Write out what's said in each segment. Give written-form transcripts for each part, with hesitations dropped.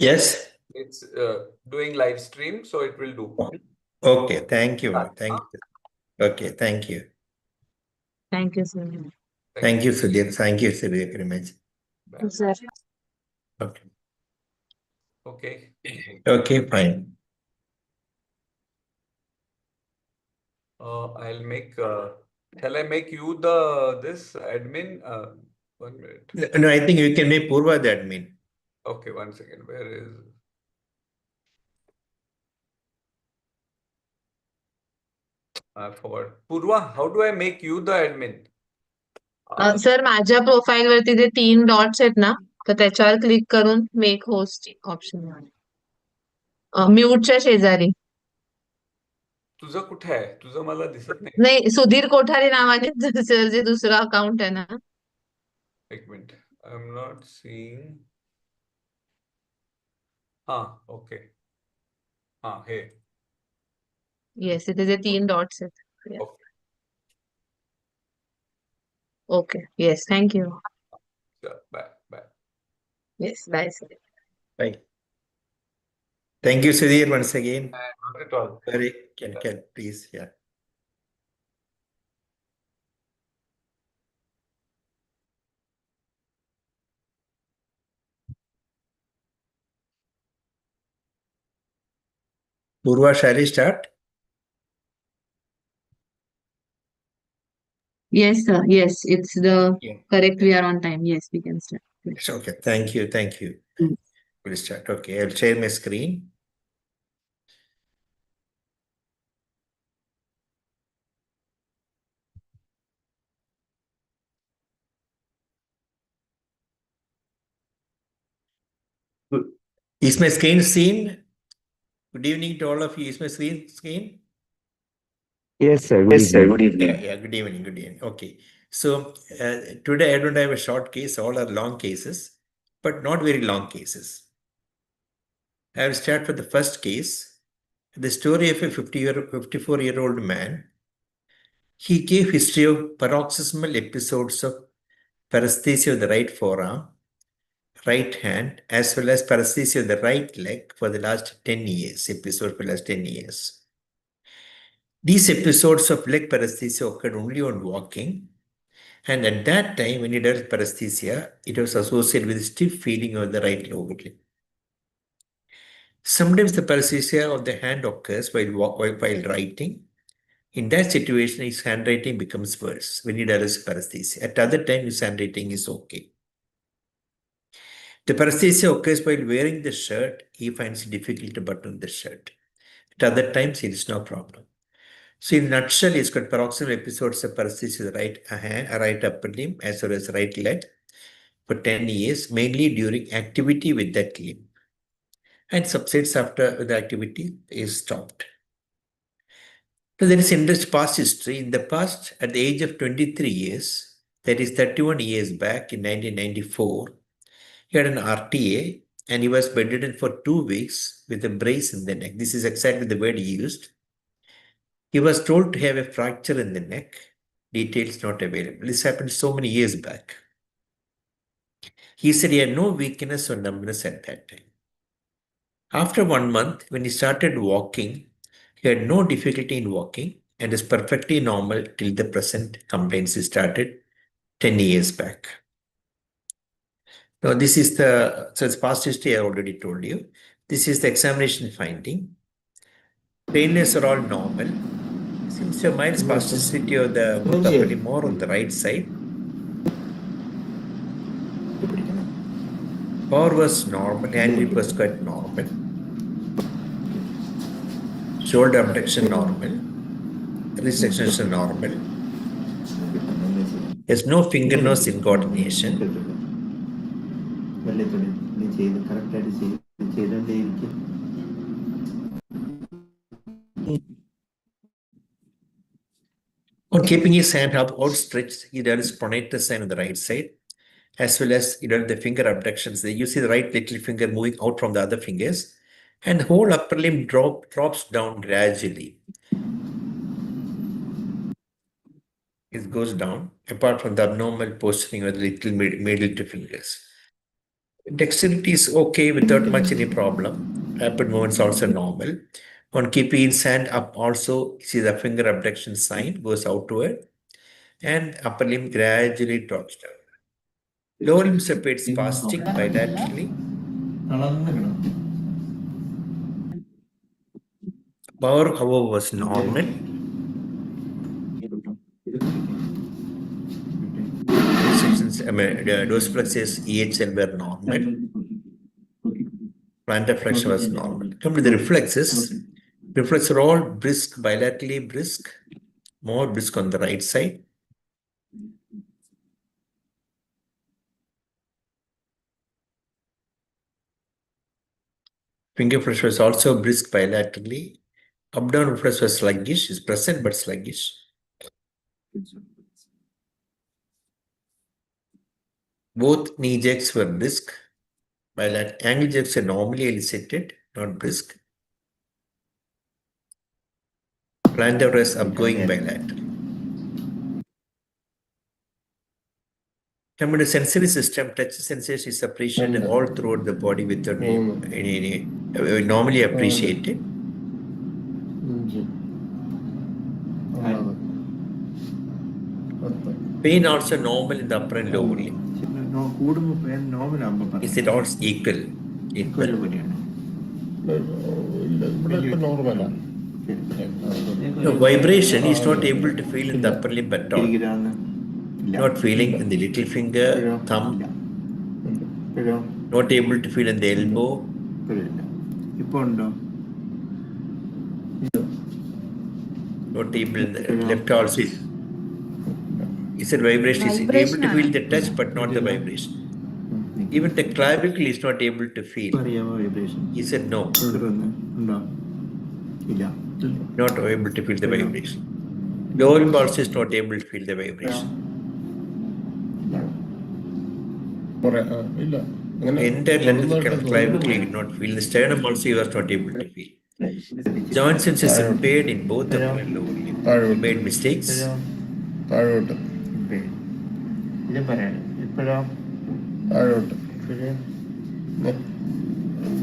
Yes. It's doing live stream, so it will do. Okay. Thank you. Thank you. Okay. Thank you. Thank you, sir. Thank you, Sudhir. Thank you, Sudhir, very much. Sir. Okay. Okay. Okay, fine. I'll make. Shall I make you this admin? 1 minute. No, I think you can make Purva the admin. Okay, 1 second. Where is? I forgot. Purva, how do I make you the admin? Sir माझ्या profile वरती जे 3 dots आहेत ना तर त्याच्यावर click करून make host option म्यूटच्या शेजारी तुझं कुठे आहे? तुझं मला दिसत नाही. नाही सुधीर कोठारी नावाने सर जे दुसरं अकाउंट आहे ना एक minute. I am not seeing. हा, ओके. हा, हे. येस इथे जे 3 डॉट्स आहेत okay. Okay yes thank you bye bye. Yes bye sir Bye. Thank you, Sudhir, once again. Not at all. Very, can please, yeah. Purva, shall I start? Yes, sir. Yes, it's the Yeah. correct. We are on time. Yes, we can start. It's okay. Thank you. Thank you. Mm. We'll start. Okay, I'll share my screen. Good. Is my screen seen? Good evening to all of you. Is my screen? Yes, sir. Good evening. Good evening. Yeah, good evening. Good evening. Okay. So today I don't have a short case. All are long cases, but not very long cases. I will start with the first case. The story of a 54-year-old man. He gave history of paroxysmal episodes of paresthesia of the right forearm, right hand, as well as paresthesia of the right leg for the last 10 years. Episode for the last 10 years. These episodes of leg paresthesia occurred only on walking. And at that time, when he developed paresthesia, it was associated with stiff feeling of the right lower limb. Sometimes the paresthesia of the hand occurs while writing. In that situation, his handwriting becomes worse when he develops paresthesia. At other times, his handwriting is okay. The paresthesia occurs while wearing the shirt. He finds it difficult to button the shirt. At other times, it is no problem. So in a nutshell, he's got paroxysmal episodes of paresthesia of the right hand, right upper limb, as well as right leg for 10 years, mainly during activity with that limb. And subsides after the activity is stopped. So there is interest past history. In the past, at the age of 23 years, that is 31 years back in 1994, he had an RTA and he was bedridden for 2 weeks with a brace in the neck. This is exactly the word he used. He was told to have a fracture in the neck. Details not available. This happened so many years back. He said he had no weakness or numbness at that time. After 1 month, when he started walking, he had no difficulty in walking and is perfectly normal till the present complaints he started 10 years back. Now, this is so it's past history I already told you. This is the examination finding. Painless are all normal. Seems to have mild spasticity of the both upper limb more on the right side. Power was normal, hand grip was quite normal. Shoulder abduction normal. Wrist extension normal. There's no finger nose incoordination. On keeping his hand up outstretched, he does pronator sign on the right side, as well as the finger abductions. You see the right little finger moving out from the other fingers, and the whole upper limb drops down gradually. It goes down, apart from the abnormal posturing of the little middle two fingers. Dexterity is okay without much any problem. Rapid movements also normal. On keeping his hand up also, see the finger abduction sign goes outward and upper limb gradually drops down. Lower limb separates spastic bilaterally. Power, however, was normal. Dorsiflexus EHL were normal. Plantar flexion was normal. Come to the reflexes. Reflexes are all brisk, bilaterally brisk, more brisk on the right side. Finger flex was also brisk bilaterally. Up-down reflex was sluggish, is present but sluggish. Both knee jerks were brisk, while ankle jerks are normally elicited, not brisk. Plantar was upgoing bilateral. Coming to sensory system, touch sensation is appreciated all throughout the body without any normally appreciated. Pain also normal in the upper and lower limb. Is it all equal? No, vibration is not able to feel in the upper limb at all. Not feeling in the little finger, thumb. Not able to feel in the elbow. Not able in the left also. Is it vibration? Is able to feel the touch but not the vibration. Even the clavicle is not able to feel. He said no. Not able to feel the vibration. Lower limb also is not able to feel the vibration. Entire length of the clavicle he did not feel. The sternum also he was not able to feel. Joint sense is impaired in both upper and lower limb. He made mistakes.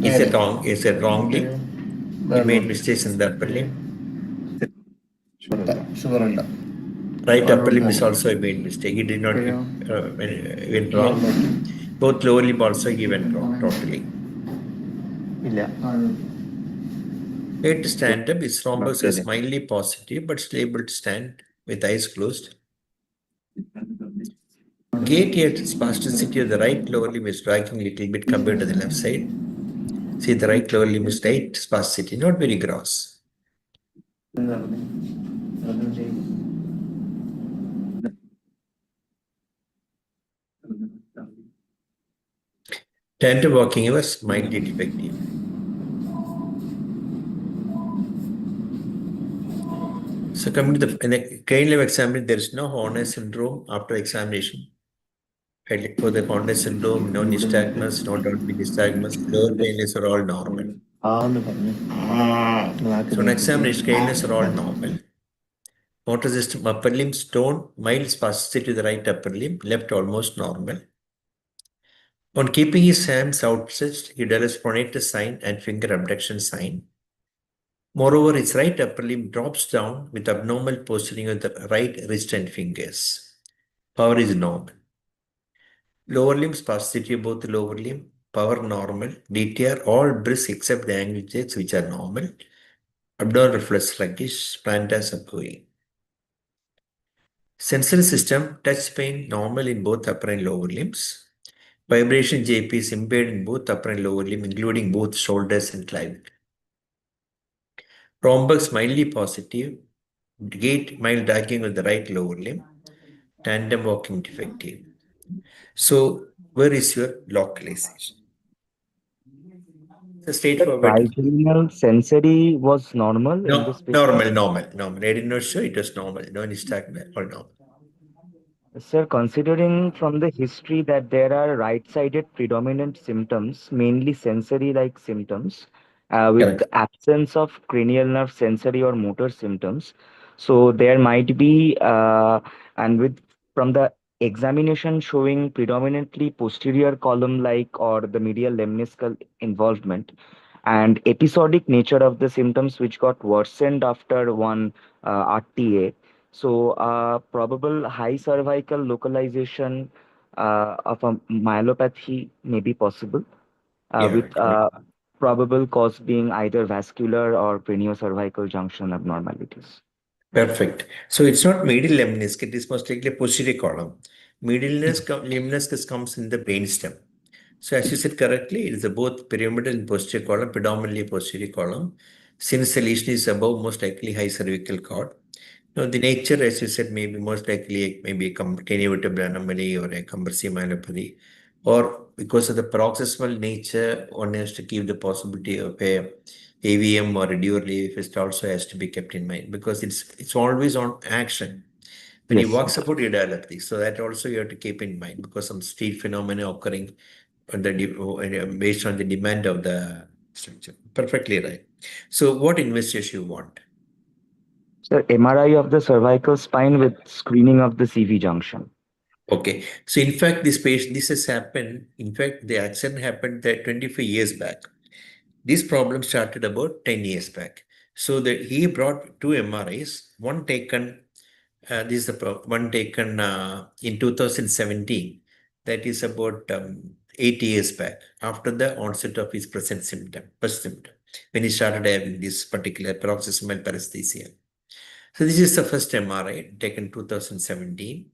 Is it wrong? Is it wrongly? He made mistakes in the upper limb. Right upper limb is also a made mistake. He did not went wrong. Both lower limb also he went wrong totally. Able to stand up. His thrombus was mildly positive, but still able to stand with eyes closed. Gait here spasticity of the right lower limb is dragging a little bit compared to the left side. See, the right lower limb is tight spasticity, not very gross. Tandem walking was mildly defective. So coming to in the cranial level examination, there is no Horner syndrome after examination. For the Horner syndrome, no nystagmus, no downbeat nystagmus, lower cranials are all normal. So on examination, cranials are all normal. Motor system, upper limb stone, mild spasticity to the right upper limb, left almost normal. On keeping his hands outstretched, he develops pronator sign and finger abduction sign. Moreover, his right upper limb drops down with abnormal posturing of the right wrist and fingers. Power is normal. Lower limb spasticity of both the lower limb, power normal. DTR all brisk except the angle jets which are normal. Abdominal reflex sluggish, plantar subgoing. Sensory system, touch pain normal in both upper and lower limbs. Vibration JP is impaired in both upper and lower limb, including both shoulders and clavicle. Rhombus mildly positive. Gait mild dragging with the right lower limb. Tandem walking defective. So, where is your localization? So straightforward. Trigeminal sensory was normal in this patient? Normal. I did not show it was normal. No nystagmus or normal. Sir, considering from the history that there are right-sided predominant symptoms, mainly sensory-like symptoms, with Correct. absence of cranial nerve sensory or motor symptoms, so there might be, and with from the examination showing predominantly posterior column-like or the medial lemniscal involvement, and episodic nature of the symptoms which got worsened after one RTA. So, probable high cervical localization of a myelopathy may be possible, Yeah, with probable cause being either vascular or craniocervical junction abnormalities. perfect. So it's not medial lemniscus, it is most likely posterior column. Lemniscus comes in the brainstem. So as you said correctly, it is both pyramidal and posterior column, predominantly posterior column. Since the lesion is above, most likely high cervical cord. Now the nature, as you said, may be most likely maybe a tenuous anomaly or a cumbersome myelopathy. Or because of the paroxysmal nature, one has to keep the possibility of a AVM or a dual fist also has to be kept in mind because it's always on action. When he Yes, walks about ideology, so that also you have to keep in mind because some street phenomena occurring on based on the demand of the structure. Perfectly right. So what investigation you want? so MRI of the cervical spine with screening of the CV junction. Okay. So in fact, this has happened. In fact, the accident happened there 25 years back. This problem started about 10 years back. So he brought two MRIs, one taken, this is one taken in 2017. That is about 8 years back after the onset of his first symptom, when he started having this particular paroxysmal paresthesia. So this is the first MRI taken 2017.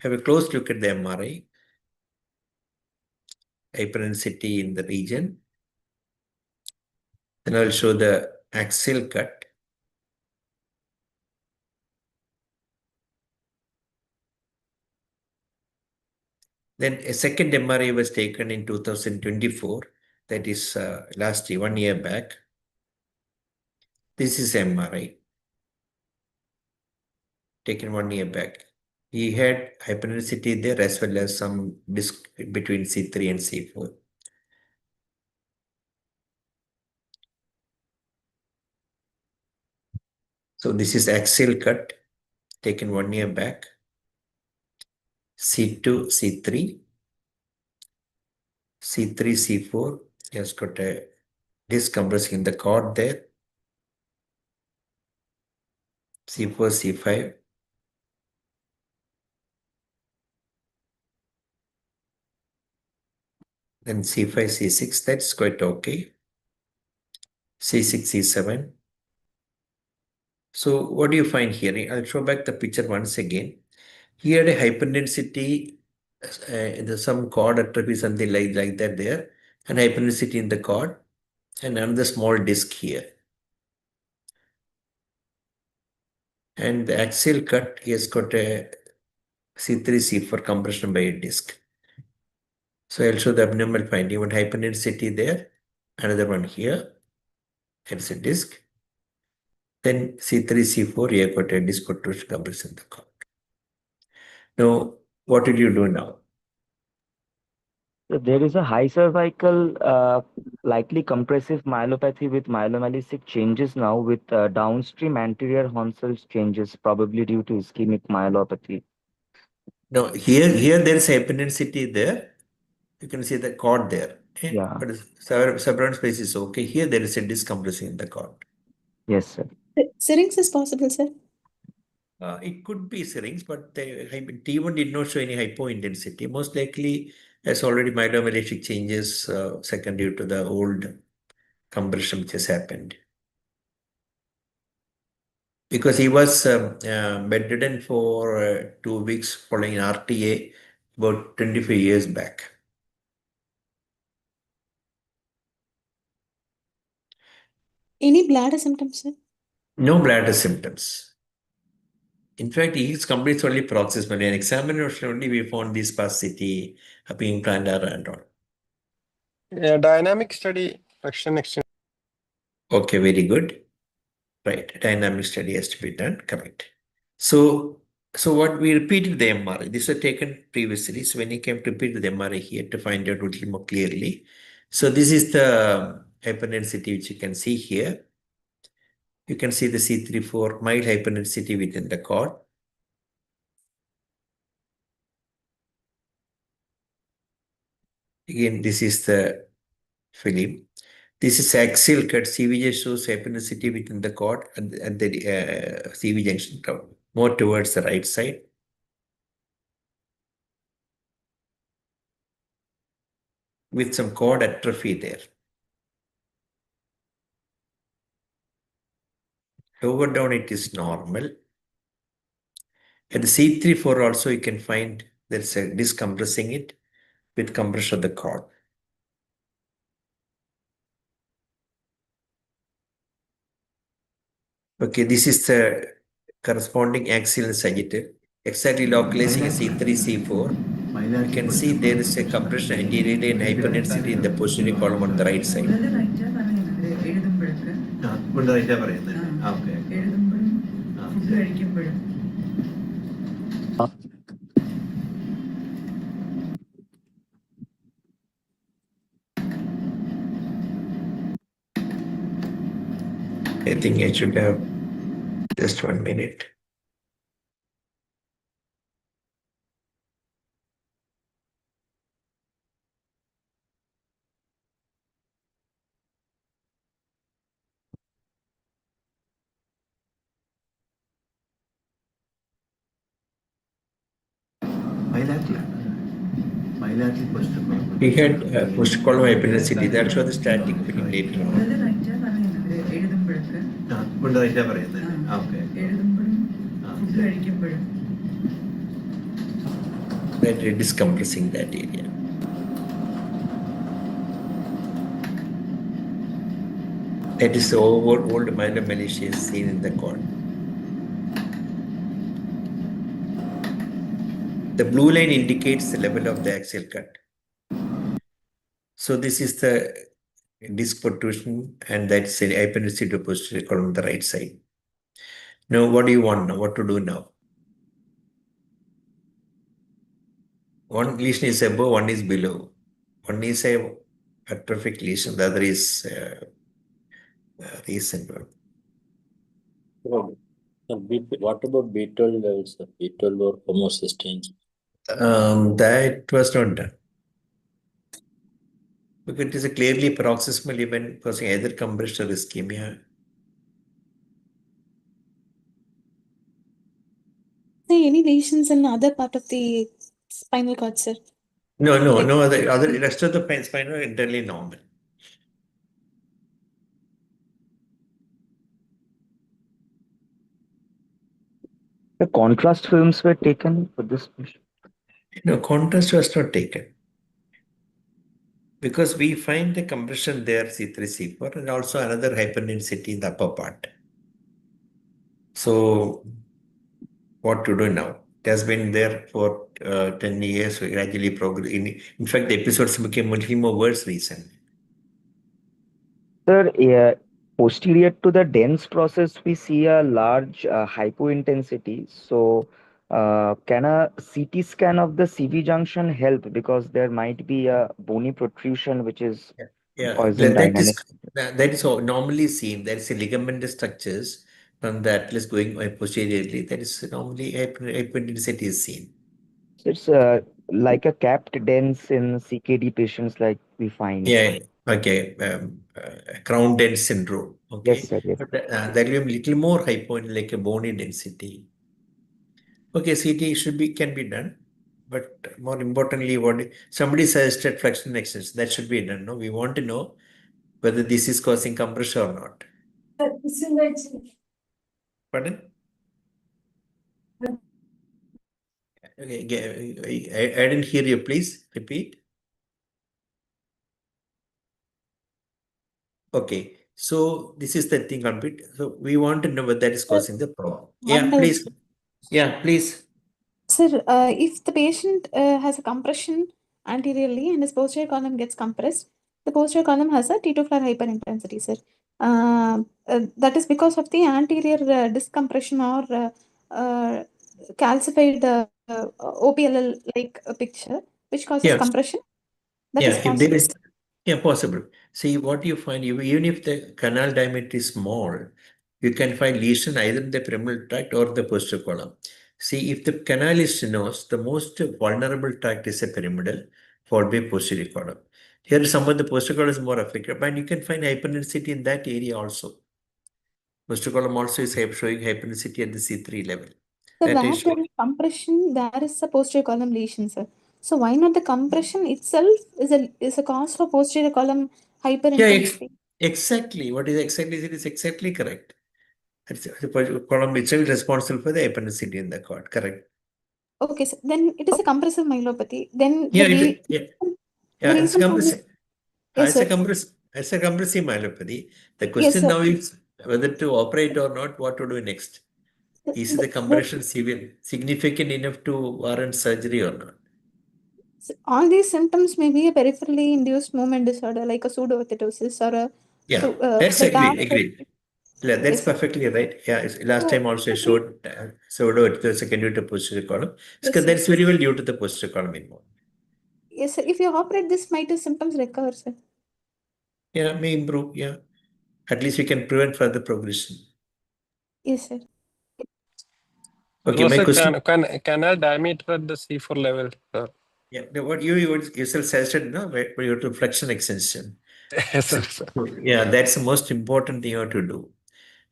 Have a close look at the MRI, hyperintensity in the region. Then I'll show the axial cut. Then a second MRI was taken in 2024. That is last year, 1 year back. This is MRI taken 1 year back. He had hyperintensity there as well as some disc between C3 and C4. So this is axial cut taken 1 year back. C2, C3, C3, C4. He has got a disc compressing in the cord there. C4, C5. Then C5, C6, that's quite okay. C6, C7. So what do you find here? I'll show back the picture once again. He had a hyperintensity, there's some cord atrophy, something like that there, and hyperintensity in the cord, and another small disc here. And the axial cut, he has got a C3, C4 compression by a disc. So I'll show the abnormal finding. One hyperintensity there, another one here. It's a disc. Then C3, C4, you have got a disc protrusion compression in the cord. Now, what will you do now? So there is a high cervical, likely compressive myelopathy with myelomalysic changes now with downstream anterior horn cells changes, probably due to ischemic myelopathy. Now, here there is hyperintensity there. You can see the cord there. Okay? Yeah. But subronal space is okay. Here there is a disc compressing in the cord. Yes, sir. Syrinx is possible, sir. It could be syrinx, but the T1 did not show any hypointensity. Most likely, as already myelomalytic changes second due to the old compression which has happened. Because he was bedridden for 2 weeks following an RTA about 25 years back. Any bladder symptoms, sir? No bladder symptoms. In fact, his complete only paroxysmal. In examination only we found this spasticity, being plantar and all. Yeah, dynamic study, action extension. Okay, very good. Right, dynamic study has to be done. Correct. So what we repeated the MRI. This was taken previously. So when he came to repeat the MRI here to find out a little more clearly. So this is the hyperintensity which you can see here. You can see the C34 mild hyperintensity within the cord. Again, this is the film. This is axial cut. CVJ shows hypernicity within the cord and the CV junction more towards the right side. With some cord atrophy there. Over down it is normal. At the C3-4 also you can find there's a discompressing it with compression of the cord. Okay, this is the corresponding axial and sagittal. Exactly localizing a C3, C4. You can see there is a compression anteriorly and hyperintensity in the posterior column on the right side. I think I should have just 1 minute. We had post column hyperintensity. That shows the static film later on. That it is compressing that area. That is the old myelomalacia seen in the cord. The blue line indicates the level of the axial cut. So this is the disc protrusion, and that's a hyperintensity to posterior column on the right side. Now, what do you want now? What to do now? One lesion is above, one is below. One is a atrophic lesion, the other is recent one. What about B12 levels, sir? B12 or homocysteine? That was not done. Because it is a clearly paroxysmal event causing either compression or ischemia. Say any lesions in other part of the spinal cord, sir? No, Like- no other rest of the spine are entirely normal. The contrast films were taken for this patient. No, contrast was not taken. Because we find the compression there, C3, C4, and also another hyperintensity in the upper part. So, what to do now? It has been there for 10 years, so gradually progress. In fact, the episodes became much more worse recently. Sir, posterior to the dense process, we see a large hypointensity. So, can a CT scan of the CV junction help? Because there might be a bony protrusion which is Yeah, causing dynamic. that is normally seen. There is a ligamentous structures from the atlas going posteriorly. That is normally hyperintensity is seen. It's like a capped dense in CKD patients like we find. Yeah, okay. Crown dense syndrome. Okay. Yes, sir. Yes. But there will be a little more hypo, like a bony density. Okay, CT can be done, but more importantly, what somebody suggested flexion extension that should be done. No, we want to know whether this is causing compression or not. Pardon? Okay, I didn't hear you. Please repeat. Okay, so this is the thing on bit. So we want to know whether that is causing the problem. Yeah, One doubt. please. Yeah, please. Sir, if the patient has a compression anteriorly and his posterior column gets compressed, the posterior column has a T2 flare hyperintensity, sir. That is because of the anterior disc compression or calcified OPLL like picture, which causes Yes. compression. That Yeah, is if possible. there is, yeah, possible. See, what you find, even if the canal diameter is small, you can find lesion either in the femoral tract or the posterior column. See, if the canal is sinuous, the most vulnerable tract is a pyramidal, followed by posterior column. Here, some of the posterior column is more affected, but you can find hyperintensity in that area also. Posterior column also is showing hyperintensity at the C3 level. So That where is there is compression, there is a posterior column lesion, sir. So why not the compression itself is a cause for posterior column hyperintensity? exactly. What is exactly it is exactly correct. The column itself is responsible for the hyperintensity in the cord. Correct. Okay, so then it is a compressive myelopathy. Then Yeah, the it's reason for compressive. this, yes, sir. It's a compressive myelopathy. The Yes, question sir. now is whether to operate or not, what to do next. Is the compression significant enough to warrant surgery or not? All these symptoms may be a peripherally induced movement disorder like a pseudoathetosis or a Yeah, that's the agreed. Yeah, that's Yes, sir. perfectly right. Yeah, last time also I showed pseudo secondary to posterior column. Yes, Because sir. that's very well due to the posterior column involved. Yes, sir. If you operate this, might the symptoms recover, sir? Yeah, may improve. Yeah, at least we can prevent further progression. Yes, sir. Okay, Was my a question. canal diameter at the C4 level, sir? Yeah, what you yourself suggested, no, where you have to flexion extension. Yes, sir. Yeah, that's the most important thing you have to do.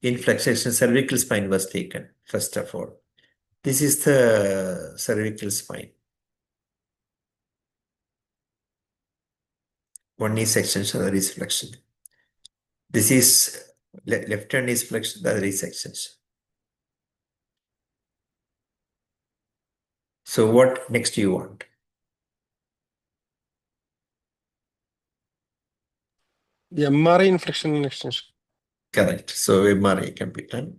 In flexion, cervical spine was taken, first of all. This is the cervical spine. One is extension, the other is flexion. This is left hand is flexion, the other is extension. So what next do you want? MRI inflection and extension. Correct. So MRI can be done.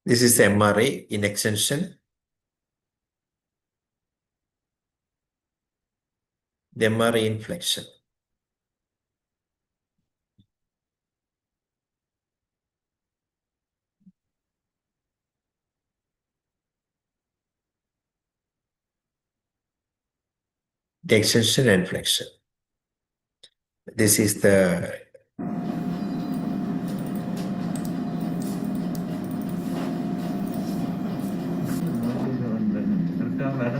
This is MRI in extension. The MRI in flexion. The extension and flexion. This is the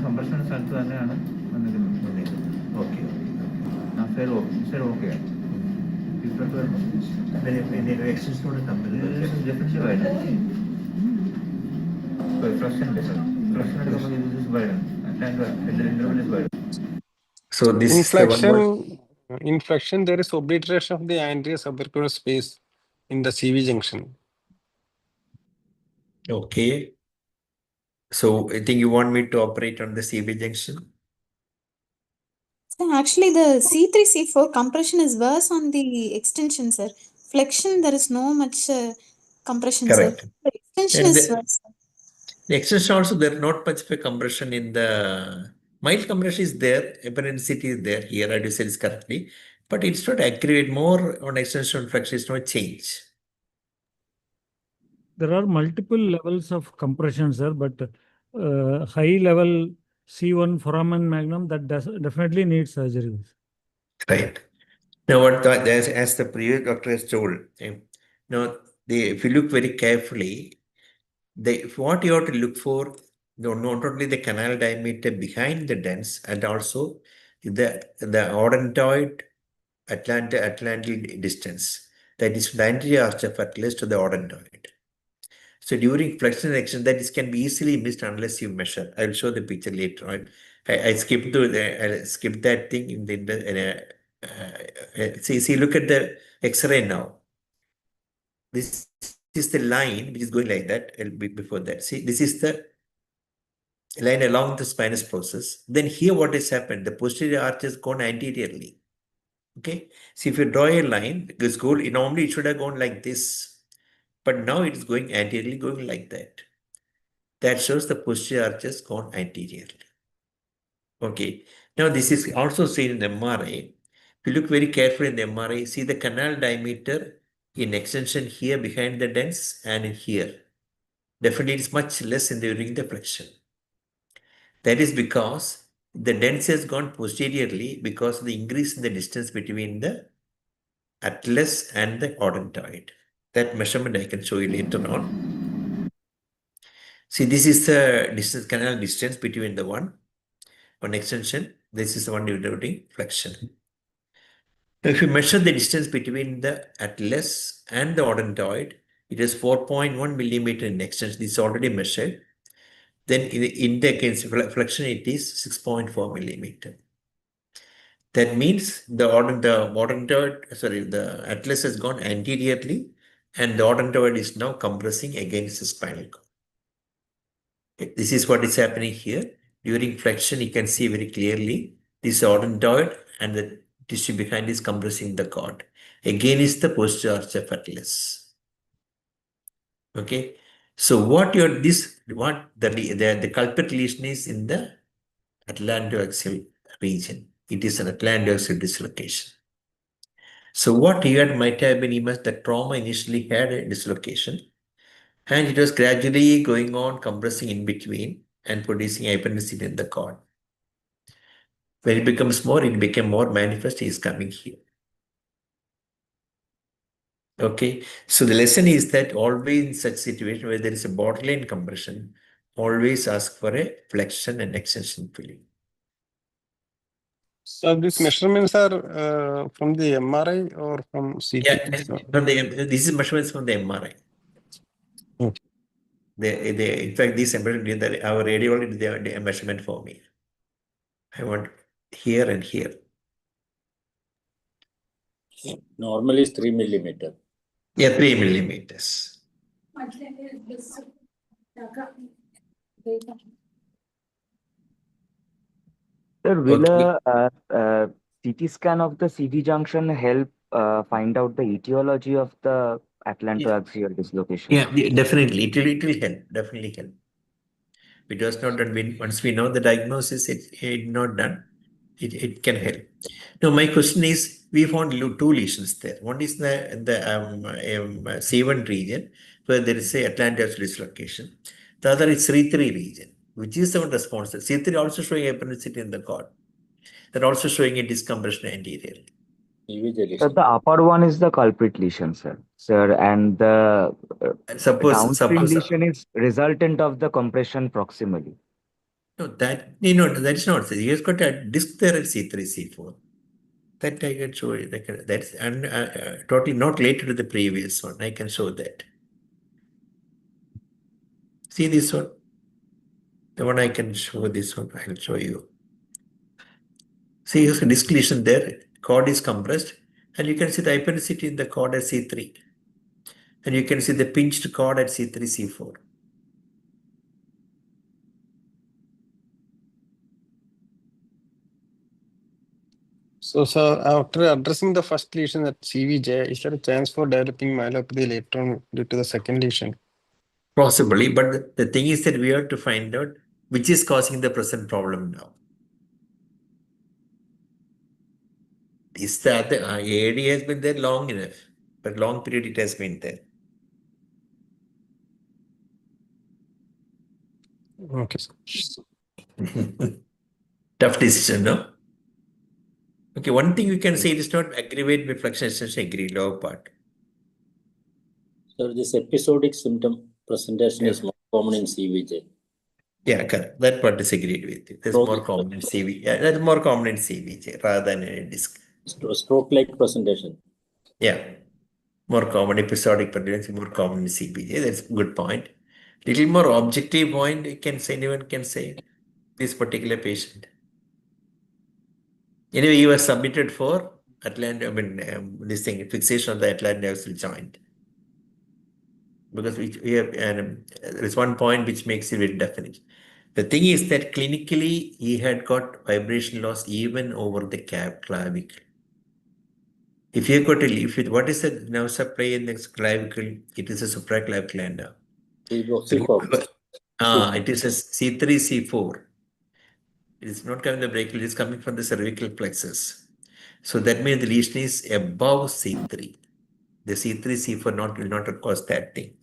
compression സ്ഥലത്ത് തന്നെയാണ് okay ശരി okay extension definitely widen flexion എടുക്കുമ്പോൾ ഇത് widen interval is widen. So this is the one. Inflection, there is obliteration of the anterior subarachnoid space in the CV junction. Okay. So I think you want me to operate on the CV junction? So actually, the C3, C4 compression is worse on the extension, sir. Flexion, there is no much compression, Correct. sir. The extension And is worse. the extension also, there not much of a compression in the mild compression is there, hyperintensity is there. Here I do say this correctly, but it's not accurate. More on extension flexion is no change. There are multiple levels of compression, sir, but high level C1 foramen magnum that definitely needs surgery. Right. Now, as the previous doctor has told, now if you look very carefully, what you have to look for, not only the canal diameter behind the dens, and also the odontoid atlantic distance. That is the anterior arch of atlas to the odontoid. So during flexion and extension, that is can be easily missed unless you measure. I will show the picture later on. I skipped that thing in see, look at the X-ray now. This is the line which is going like that. Before that, see, this is the line along the spinous process. Then here, what has happened? The posterior arch has gone anteriorly. Okay. See, if you draw a line, this goal normally it should have gone like this, but now it is going anteriorly, going like that. That shows the posterior arch has gone anteriorly. Okay. Now this is also seen in MRI. If you look very carefully in the MRI, see the canal diameter in extension here behind the dens and in here. Definitely it's much less during the flexion. That is because the dens has gone posteriorly because of the increase in the distance between the atlas and the odontoid. That measurement I can show you later on. See, this is the distance, canal distance between the one. one extension. This is the one denoting flexion. If you measure the distance between the atlas and the odontoid, it is 4.1 millimeter in extension. This is already measured. Then in the case of flexion, it is 6.4 millimeter. That means the atlas has gone anteriorly, and the odontoid is now compressing against the spinal cord. This is what is happening here. During flexion, you can see very clearly this odontoid and the tissue behind is compressing the cord. Again is the posterior arch of atlas. Okay. So the culprit lesion is in the atlantoaxial region. It is an atlantoaxial dislocation. So what he had might have been the trauma initially had a dislocation, and it was gradually going on compressing in between and producing hyperintensity in the cord. When it becomes more, it became more manifest, he is coming here. Okay, so the lesson is that always in such situation where there is a borderline compression, always ask for a flexion and extension filling. So these measurements are from the MRI or from CT? Yeah, this is measurements from the MRI. Okay. In fact, these our radiologist did a measurement for me. I want here and here. Normally is 3 millimeter. Yeah, 3 millimeters. Sir, will Okay. a CT scan of the CV junction help find out the etiology of the atlantoaxial dislocation? Yeah, definitely. It will help. Definitely help. It was not done. Once we know the diagnosis, it's not done. It can help. Now, my question is, we found two lesions there. One is the C1 region, where there is a atlantoaxial dislocation. The other is C3 region, which is the one responsible. C3 also showing hyperintensity in the cord. They're also showing a discompression anteriorly. So the upper one is the culprit lesion, sir, and the downstream lesion is resultant of the compression proximally. No, that is not. He has got a disc there at C3, C4. That I can show you. That's totally not related to the previous one. I can show that. See this one? The one I can show, this one, I'll show you. See, here's a disc lesion there. Cord is compressed, and you can see the hyperintensity in the cord at C3. And you can see the pinched cord at C3, C4. So, sir, after addressing the first lesion at CVJ, is there a chance for developing myelopathy later on due to the second lesion? Possibly, but the thing is that we have to find out which is causing the present problem now. Is that the AD has been there long enough, but long period it has been there. Okay, sir. Tough decision, no? Okay, one thing we can say, it is not aggravate with flexion extension, agree, lower part. So this episodic symptom presentation is more common in CVJ. Yeah, correct. That part is agreed with you. That's more common in CV. Yeah, that's more common in CVJ rather than in a disc. Stroke-like presentation. Yeah, more common episodic presentation, more common in CVJ. That's a good point. Little more objective point, anyone can say this particular patient. Anyway, you were submitted for this thing, fixation of the atlantoaxial joint. Because we have, there is one point which makes it very definite. The thing is that clinically, he had got vibration loss even over the clavicle. If you got what is the nerve supply in the clavicle? It is a supraclavicular nerve. It is a C3, C4. It is not coming from the brachial, it is coming from the cervical plexus. So that means the lesion is above C3. The C3, C4 will not cause that thing.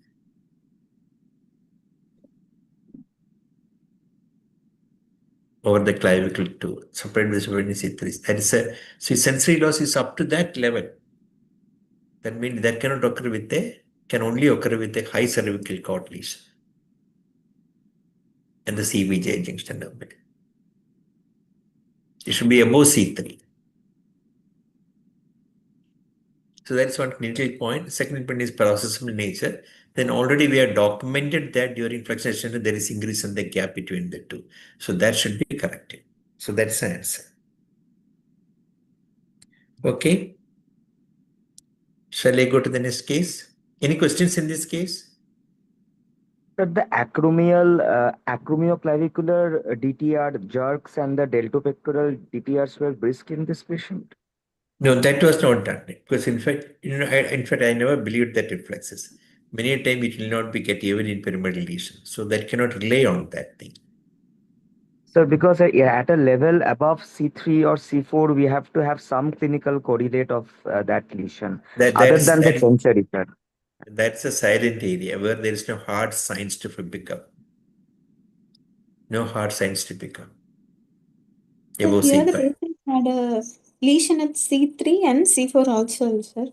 Over the clavicle too, separated with C3. That is so sensory loss is up to that level. That means that can only occur with a high cervical cord lesion and the CVJ junction of it. It should be above C3. So that's one clinical point. Second point is processable nature. Then already we have documented that during fluctuation there is increase in the gap between the two. So that should be corrected. So that's the answer. Okay. Shall I go to the next case? Any questions in this case? But the acromioclavicular DTR jerks and the deltopectoral DTRs were brisk in this patient. No, that was not done because in fact, I never believed that reflexes. Many a time it will not be get even in pyramidal lesion. So that cannot rely on that thing. So because at a level above C3 or C4, we have to have some clinical correlate of that lesion, other than the sensory, sir. That's a silent area where there is no hard signs to pick up. No hard signs to pick up. So Above here the C5. patient had a lesion at C3 and C4 also, sir.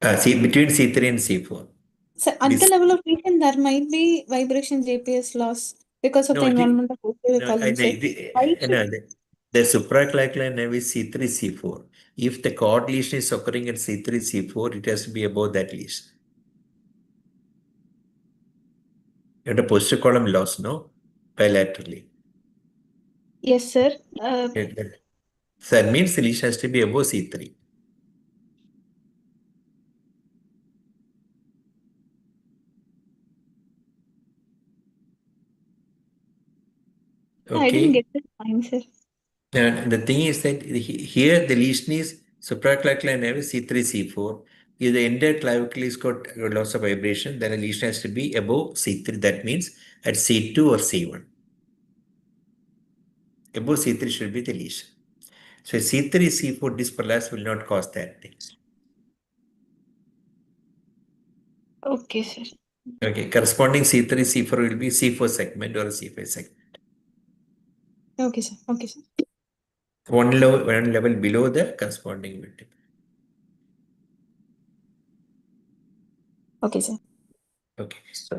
Between C3 and C4. So at the level of lesion, there might be vibration JPS loss because of the involvement of posterior column. The supraclavicular nerve is C3, C4. If the cord lesion is occurring at C3, C4, it has to be above that lesion. You have the posterior column loss, no? Bilaterally. Yes, sir. So that means the lesion has to be above C3. I didn't get the point, sir. And the thing is that here the lesion is supraclavicular nerve C3, C4. If the entire clavicle is got a loss of vibration, then the lesion has to be above C3. That means at C2 or C1. Above C3 should be the lesion. So C3, C4 disc prolapse will not cause that thing. Okay, sir. Okay, corresponding C3, C4 will be C4 segment or C5 segment. Okay, sir. Okay, sir. One level below the corresponding vertebra. Okay, sir. Okay.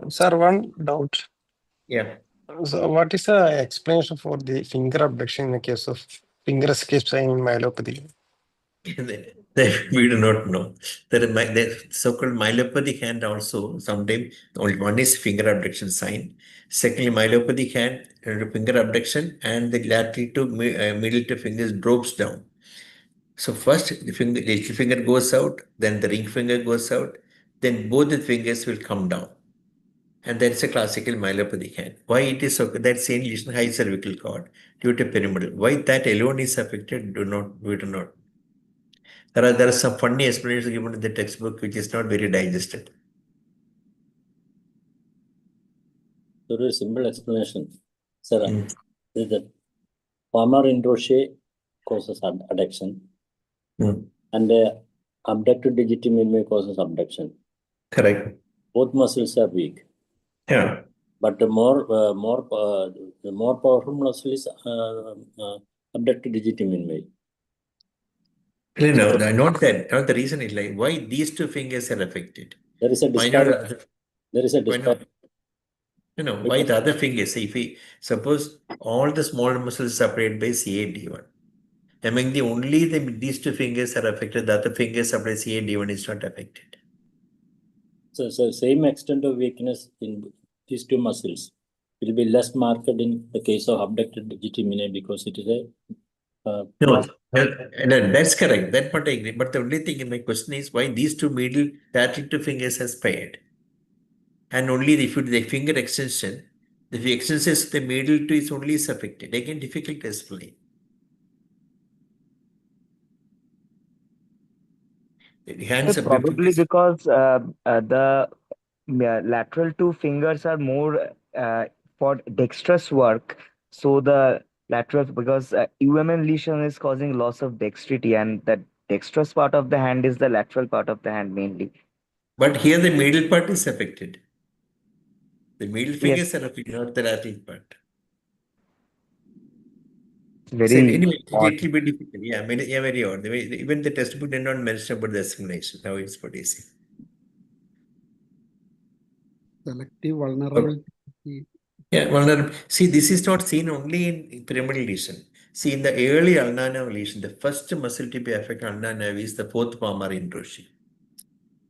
Sir, one doubt. Yeah. So what is the explanation for the finger abduction in the case of finger escape sign in myelopathy? We do not know. The so-called myelopathic hand also sometimes only one is finger abduction sign. Secondly, myelopathic hand, finger abduction, and the lateral to middle to fingers drops down. So first the little finger goes out, then the ring finger goes out, then both the fingers will come down. And that's a classical myelopathic hand. Why it is so? That's same lesion high cervical cord due to pyramidal. Why that alone is affected? We do not. There are some funny explanations given in the textbook which is not very digested. There is a simple explanation. Sir, the palmar interosseous causes adduction, and the abductor digiti minimi causes abduction. Correct. Both muscles are weak. Yeah. But the more powerful muscle is abductor digiti minimi. No, not that. Not the reason is like why these two fingers are affected. There is a disparity. There is a disparity. Why the other fingers? If we suppose all the smaller muscles separated by CA-D1. Among these two fingers are affected, the other fingers separated CA-D1 is not affected. So same extent of weakness in these two muscles will be less marked in the case of abductor digiti minimi because it is a no, that's correct. That part I agree. But the only thing in my question is why these two lateral two fingers are spared. And only if you do the finger extension, the extension is the middle two is only affected. Again, difficult to explain. The hands Probably because the lateral two fingers are more for dexterous work. So the lateral, because UMN lesion is causing loss of dexterity, and the dexterous part of the hand is the lateral part of the hand mainly. But here the middle part is affected. The middle fingers are affected, not the lateral part. Very anyway, odd. it will be difficult. Yeah, very odd. Even the textbook did not mention about the explanation. Now it's what is it? Selective vulnerability. Yeah, vulnerable. See, this is not seen only in pyramidal lesion. See, in the early ulnar nerve lesion, the first muscle to be affected ulnar nerve is the fourth palmar intrusion.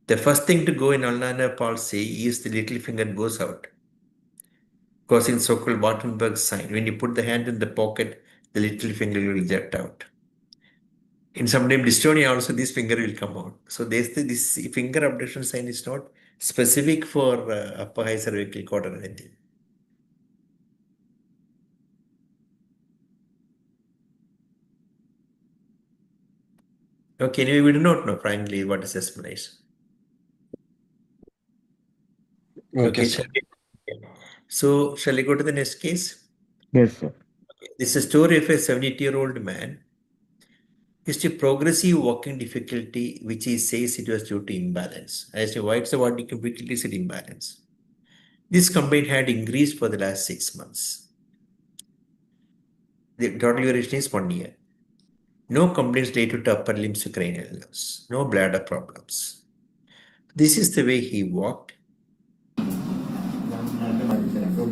The first thing to go in ulnar nerve palsy is the little finger goes out, causing so-called Wartenberg sign. When you put the hand in the pocket, the little finger will jet out. In some name dystonia also, this finger will come out. So this finger abduction sign is not specific for upper high cervical cord or anything. Okay, anyway, we do not know, frankly, what is explanation. Okay, Shall we go to the next case? Yes, sir. This is a story of a 70-year-old man. It's a progressive walking difficulty, which he says it was due to imbalance. I say, why it's a walking difficulty is imbalance. This complaint had increased for the last 6 months. The total duration is 1 year. No complaints related to upper limbs to cranial nerves. No bladder problems. This is the way he walked.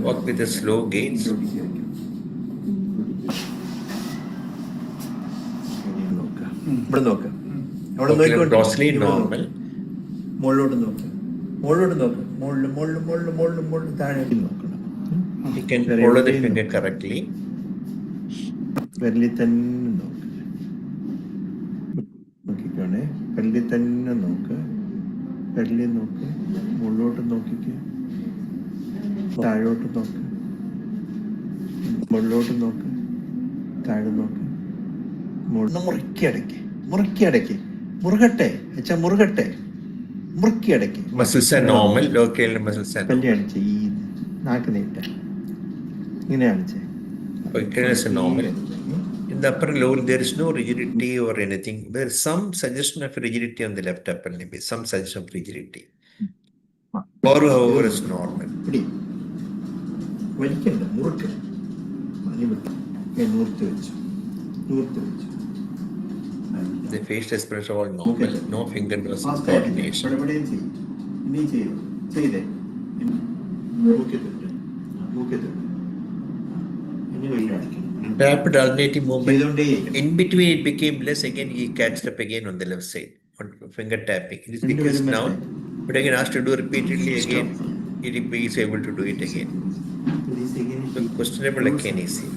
Walk with a slow gait. ഇവിടെ നോക്ക് അവിടെ Grossly normal. മുകളിലോട്ട് നോക്ക് മുകളിൽ താഴെ നോക്കണം. You can follow the finger correctly. വിരലിൽ തന്നെ നോക്ക്. നോക്കിക്കോണേ, വിരലിൽ തന്നെ നോക്ക്. വിരലിൽ നോക്ക്, മുകളിലോട്ട് നോക്കിക്ക്, താഴോട്ട് നോക്ക്, മുകളിലോട്ട് നോക്ക്, താഴെ നോക്ക്. മുറുക്കി അടയ്ക്ക്, മുറുകട്ടെ, മുറുക്കി അടയ്ക്ക്. Muscles are normal, local muscles are normal. കല്യാണിച്ച് ഈ നാക്ക് നീട്ട ഇങ്ങനെ അടിച്ചേ. Is normal. In the upper lower, there is no rigidity or anything. There is some suggestion of rigidity on the left upper limb, some suggestion of rigidity. Or however is normal. വലിക്കണ്ട, മുറുക്ക്, നൂർത്ത് വെച്ചു. The facial expression all normal, no finger nose coordination. Rapid alternating movement. In between it became less, again he catched up again on the left side, on finger tapping. It is because now, but again asked to do repeatedly again, he is able to do it again. So questionable akinesia.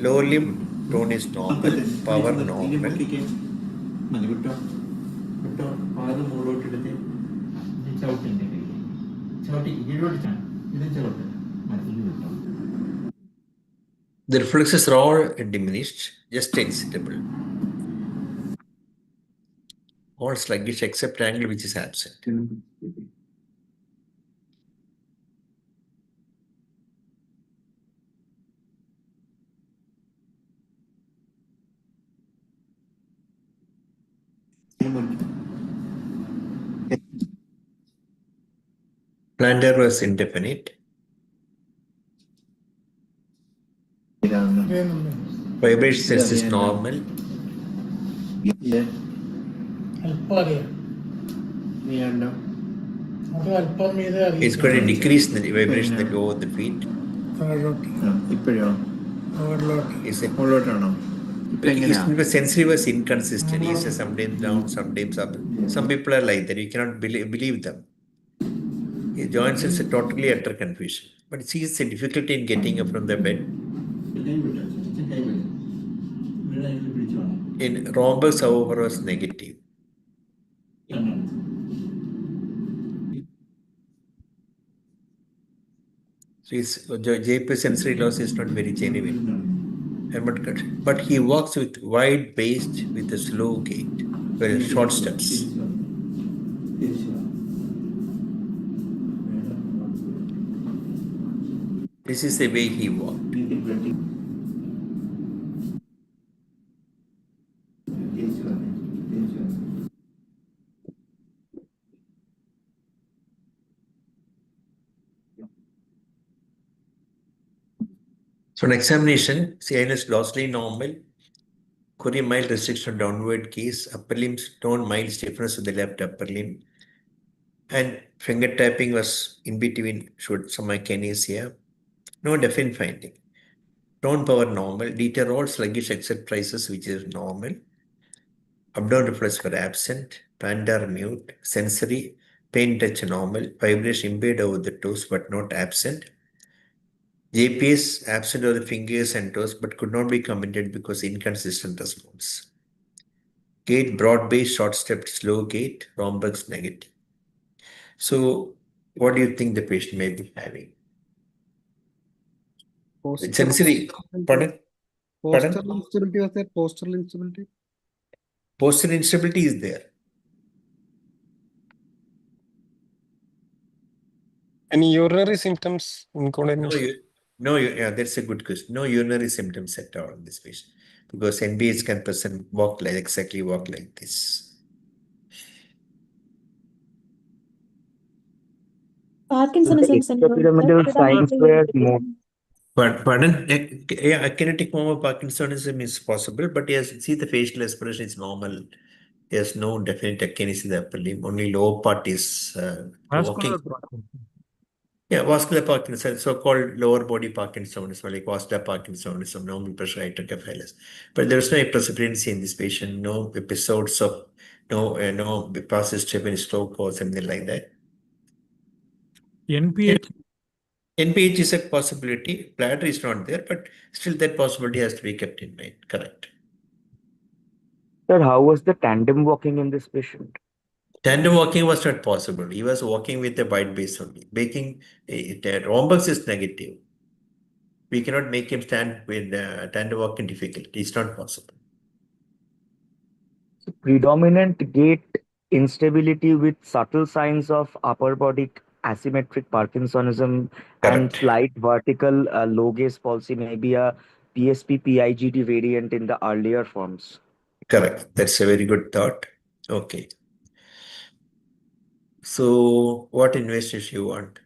Lower limb tone is normal, power normal. The reflexes are all diminished, just excitable. All sluggish except triangle which is absent. Plantar was indefinite. Vibration sense is normal. It's going to decrease the vibration that go over the feet. It's sensory was inconsistent. He says sometimes down, sometimes up. Some people are like that. You cannot believe them. His joints is a totally utter confusion. But he sees a difficulty in getting up from the bed. In rhombus, however, was negative. So his JP sensory loss is not very genuine. But he walks with wide waist with a slow gait, very short steps. This is the way he walked. So an examination, CNS grossly normal, Korean mild restriction downward gaze, upper limbs tone mild stiffness of the left upper limb, and finger tapping was in between, showed some akinesia. No definite finding. tone power normal, deterioral sluggish exit prices, which is normal. Abdominal reflex were absent, panda mute, sensory, pain touch normal, vibration impaired over the toes but not absent. JPS absent over the fingers and toes but could not be commented because inconsistent response. Gait broad-based, short-stepped, slow gait, rhombus negative. So, what do you think the patient may be having? Sensory, pardon? Postural instability was there? Postural instability? Postural instability is there. Any urinary symptoms in combination? Yeah, that's a good question. No urinary symptoms at all in this patient because NBH can present walk like this. Parkinsonism syndrome. Extrapyramidal Sir, signs were more. Pardon? Yeah, a kinetic form of Parkinsonism is possible, but yes, see the facial expression is normal. There's no definite akinesis in the upper limb. Only lower part is walking. Vascular Parkinson. Yeah, vascular Parkinson, so-called lower body Parkinsonism, like vascular Parkinsonism, normal pressure hydrocephalus. But there's no precipitancy in this patient, no episodes of no persistent stroke or something like that. NPH. NPH is a possibility. Bladder is not there, but still that possibility has to be kept in mind. Correct. Sir, how was the tandem walking in this patient? Tandem walking was not possible. He was walking with a wide base only. Rhombus is negative. We cannot make him stand with tandem walking difficult. It's not possible. Predominant gait instability with subtle signs of upper body asymmetric Parkinsonism and Correct. slight vertical low gaze palsy may be a PSP-PIGD variant in the earlier forms. Correct. That's a very good thought. Okay. So, what investigation you want?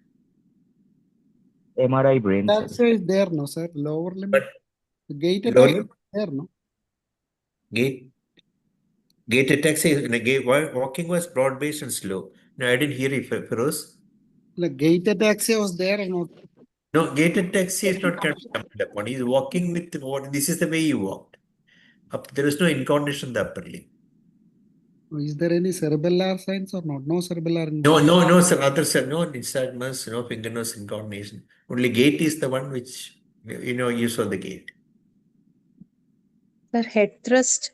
MRI brain That's cells. is there, no, sir. Lower limb. But The gait lower attack limb? is there, no? Gait ataxia, walking was broad-based and slow. No, I didn't hear you, Feroz. Like gait ataxia was there or not? No, gait ataxia is not commented upon. He's walking with what? This is the way he walked. There is no incoordination in the upper limb. Is there any cerebellar signs or not? No cerebellar involvement. No, sir. No nystagmus, no finger nose incoordination. Only gait is the one which you saw the gait. Sir, head thrust.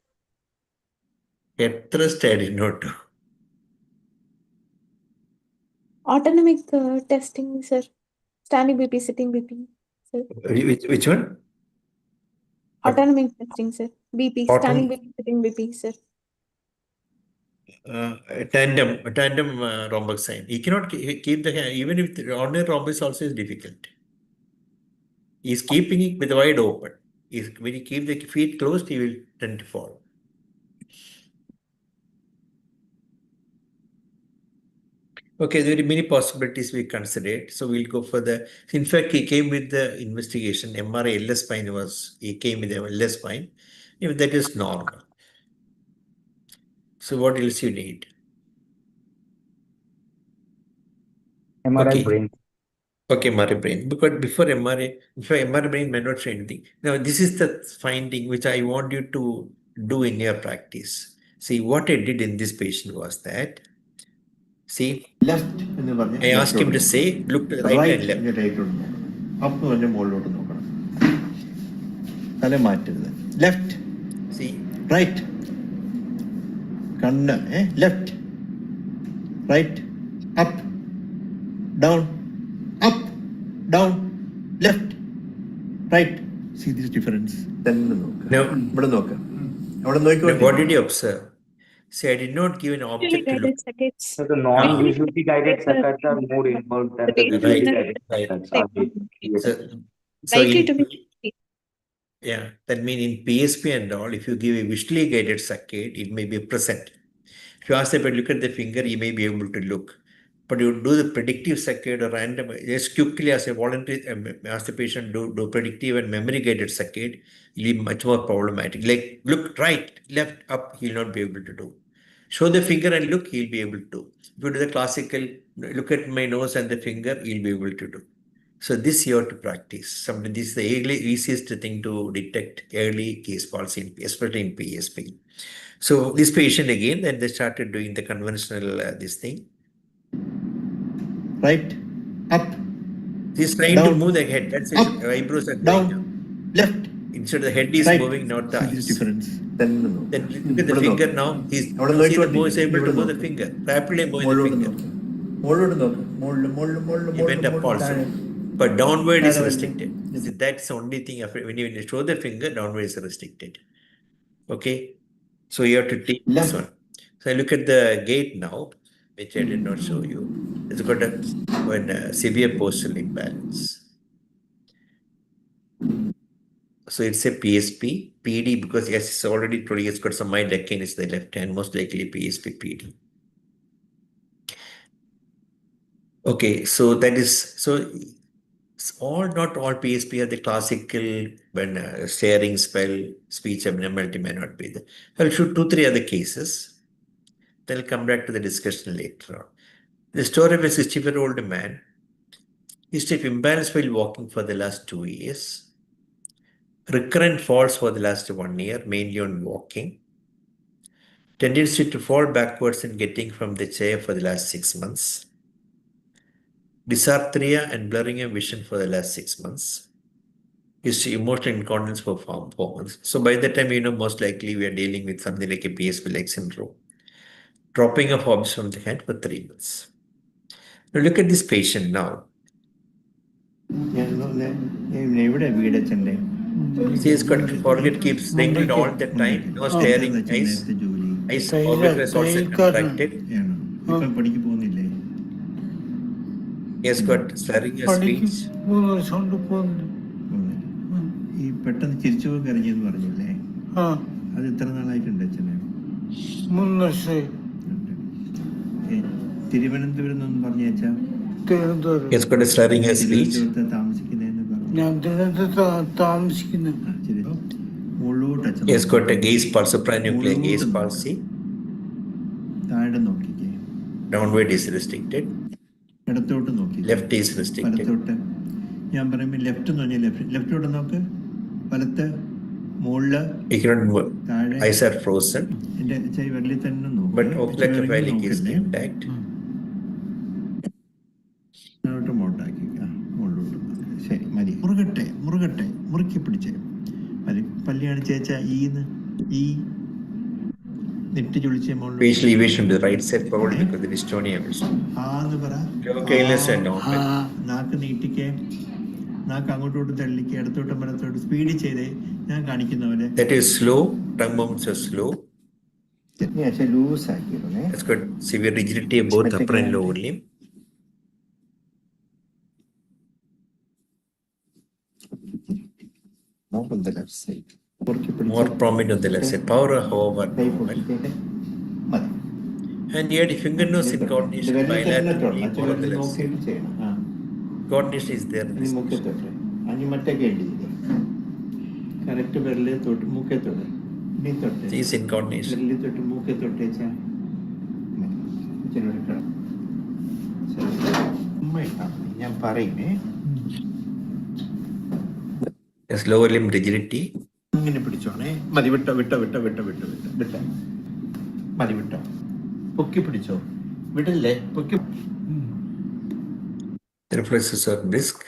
Head thrust, I did not do. Autonomic testing, sir. Standing BP, sitting BP, sir. Which one? Autonomic testing, sir. BP, standing BP, sitting BP, sir. Tandem rhombus sign. He cannot keep the hand, even if the ordinary rhombus also is difficult. He's keeping it with wide open. When you keep the feet closed, he will tend to fall. Okay, there are many possibilities we considered. So we'll go for the. In fact, he came with the investigation. MRI LS spine he came with the LS spine. If that is normal. So what else you need? MRI brain. Okay, MRI brain. Because before MRI brain may not show anything. Now, this is the finding which I want you to do in your practice. See, what I did in this patient was that, see, left I asked him to say, look to the right and left. Up to മുകളിലോട്ട് നോക്കണം തല മാറ്റരുത് left See, right കണ്ണ് left right up down up down left right see this difference തന്നെ നോക്കുക now, ഇവിടെ നോക്കുക അവിടെ നോക്കിക്കോ what did you observe? See, I did not give an object to look. So the non-visually guided saccades are more involved than the visually guided saccades. So yeah, that means in PSP and all, if you give a visually guided saccade, it may be present. If you ask the patient, look at the finger, he may be able to look. But you do the predictive saccade or random, just quickly as a voluntary, ask the patient do predictive and memory guided saccade, it will be much more problematic. Like look right, left, up, he will not be able to do. Show the finger and look, he'll be able to do. If you do the classical, look at my nose and the finger, he'll be able to do. So this you have to practice. This is the easiest thing to detect early case palsy, especially in PSP. So this patient again, then they started doing the conventional this thing. Right, up, He's trying to down, move the head. That's his up, eyebrows are going down, down. left, Instead, the head is right. moving, not the See this eyes. difference. Then Then look at the finger now. He's അവിടെ now see the boy is നോക്കിക്കൊണ്ടിരിക്കുക. able to ഇവിടെ move the നോക്ക്. finger, rapidly moving the മുകളിലോട്ട് finger. നോക്ക്. മുകളിലോട്ട് നോക്ക്. മുകളിൽ He went up also. താഴെ. But downward is താഴെ restricted. വരട്ടെ. See, that's the only thing when you show the finger, downward is restricted. Okay. So you have to take this Left. one. So I look at the gait now, which I did not show you. It's got a severe postural imbalance. So it's a PSP, PD, because yes, it's already told you it's got some mild achilles in the left hand, most likely PSP, PD. Okay, so that is, so not all PSP are the classical when staring spell, speech abnormality may not be there. I'll show 2-3 other cases. Then I'll come back to the discussion later on. The story of a 64-year-old man. History of imbalance while walking for the last 2 years. Recurrent falls for the last 1 year, mainly on walking. Tendency to fall backwards and getting from the chair for the last 6 months. Dysarthria and blurring of vision for the last 6 months. History emotional incontinence for 4 months. So by the time, most likely we are dealing with something like a PSP-like syndrome. Dropping of objects from the hand for 3 months. Now look at this patient now. എവിടെ വീടച്ചൻ്റെ See, he's got forehead keeps wrinkled all the time. No staring eyes. Eyes always also contracted. ഇപ്പൊ പണിക്ക് പോകുന്നില്ലേ? He has got slurring of speech. ഈ പെട്ടെന്ന് ചിരിച്ചു കരഞ്ഞെന്ന് പറഞ്ഞില്ലേ? അത് എത്ര നാളായിട്ടുണ്ട് അച്ഛനെ? 3 വർഷമായി. തിരുവനന്തപുരം എന്നൊന്ന് പറഞ്ഞു വെച്ചാ He has got a slurring of speech. താമസിക്കുന്നതെന്ന് പറഞ്ഞു. ഞാൻ താമസിക്കുന്നു. He has got a gaze palsy, supranuclear gaze palsy. താഴെ നോക്കിക്കേ. Downward is restricted. ഇടത്തോട്ട് നോക്കി. Left is restricted. വലത്തോട്ട്. ഞാൻ പറയുമ്പോൾ ലെഫ്റ്റ് എന്ന് പറഞ്ഞാൽ ലെഫ്റ്റോട്ട് നോക്ക്. വലത്ത് മുകളില് താഴെ. Eyes are frozen. എന്റെ വിരലിൽ തന്നെ നോക്ക്. But ocular filing is intact. മോട്ടാക്കിക്ക. മുകളിലോട്ട് നോക്ക്. ശരി മതി. മുറുകട്ടെ മുറുക്കി പിടിച്ചേ മതി. പല്ലിയാണ് ചേച്ച ഈ നെറ്റ് ചൊളിച്ചേ മുകളിൽ. Facial elevation to the right side probably because the dystonia is. ആന്ന് പറ. Localness and normal. നാക്ക് നീട്ടിക്കേ. നാക്ക് അങ്ങോട്ടോട്ട് തള്ളിക്ക്. ഇടത്തോട്ടും വലത്തോട്ട് സ്പീഡ് ചെയ്തേ. ഞാൻ കാണിക്കുന്ന പോലെ. That is slow. Tongue movements are slow. Loose ആക്കിയിരുന്നേ. It's got severe rigidity of both upper and lower limb. Not on the left side. More prominent on the left side. Power, however, normal. And you had fingernails in coordination bilaterally more on the left side. Coordination is there. Correct വിരലിൽ തൊട്ട് മൂക്കെ തൊട്ട് ഇനി തൊട്ട് Is in coordination. വിരലിൽ തൊട്ട് മൂക്കെ തൊട്ടേച്ചാ ഞാൻ പറയുന്നേ. There's lower limb rigidity. ഇങ്ങനെ പിടിച്ചോണേ. മതി. വിട്ടോ മതി. വിട്ടോ പൊക്കി പിടിച്ചോ. വിടല്ലേ. പൊക്കി. The reflexes are brisk.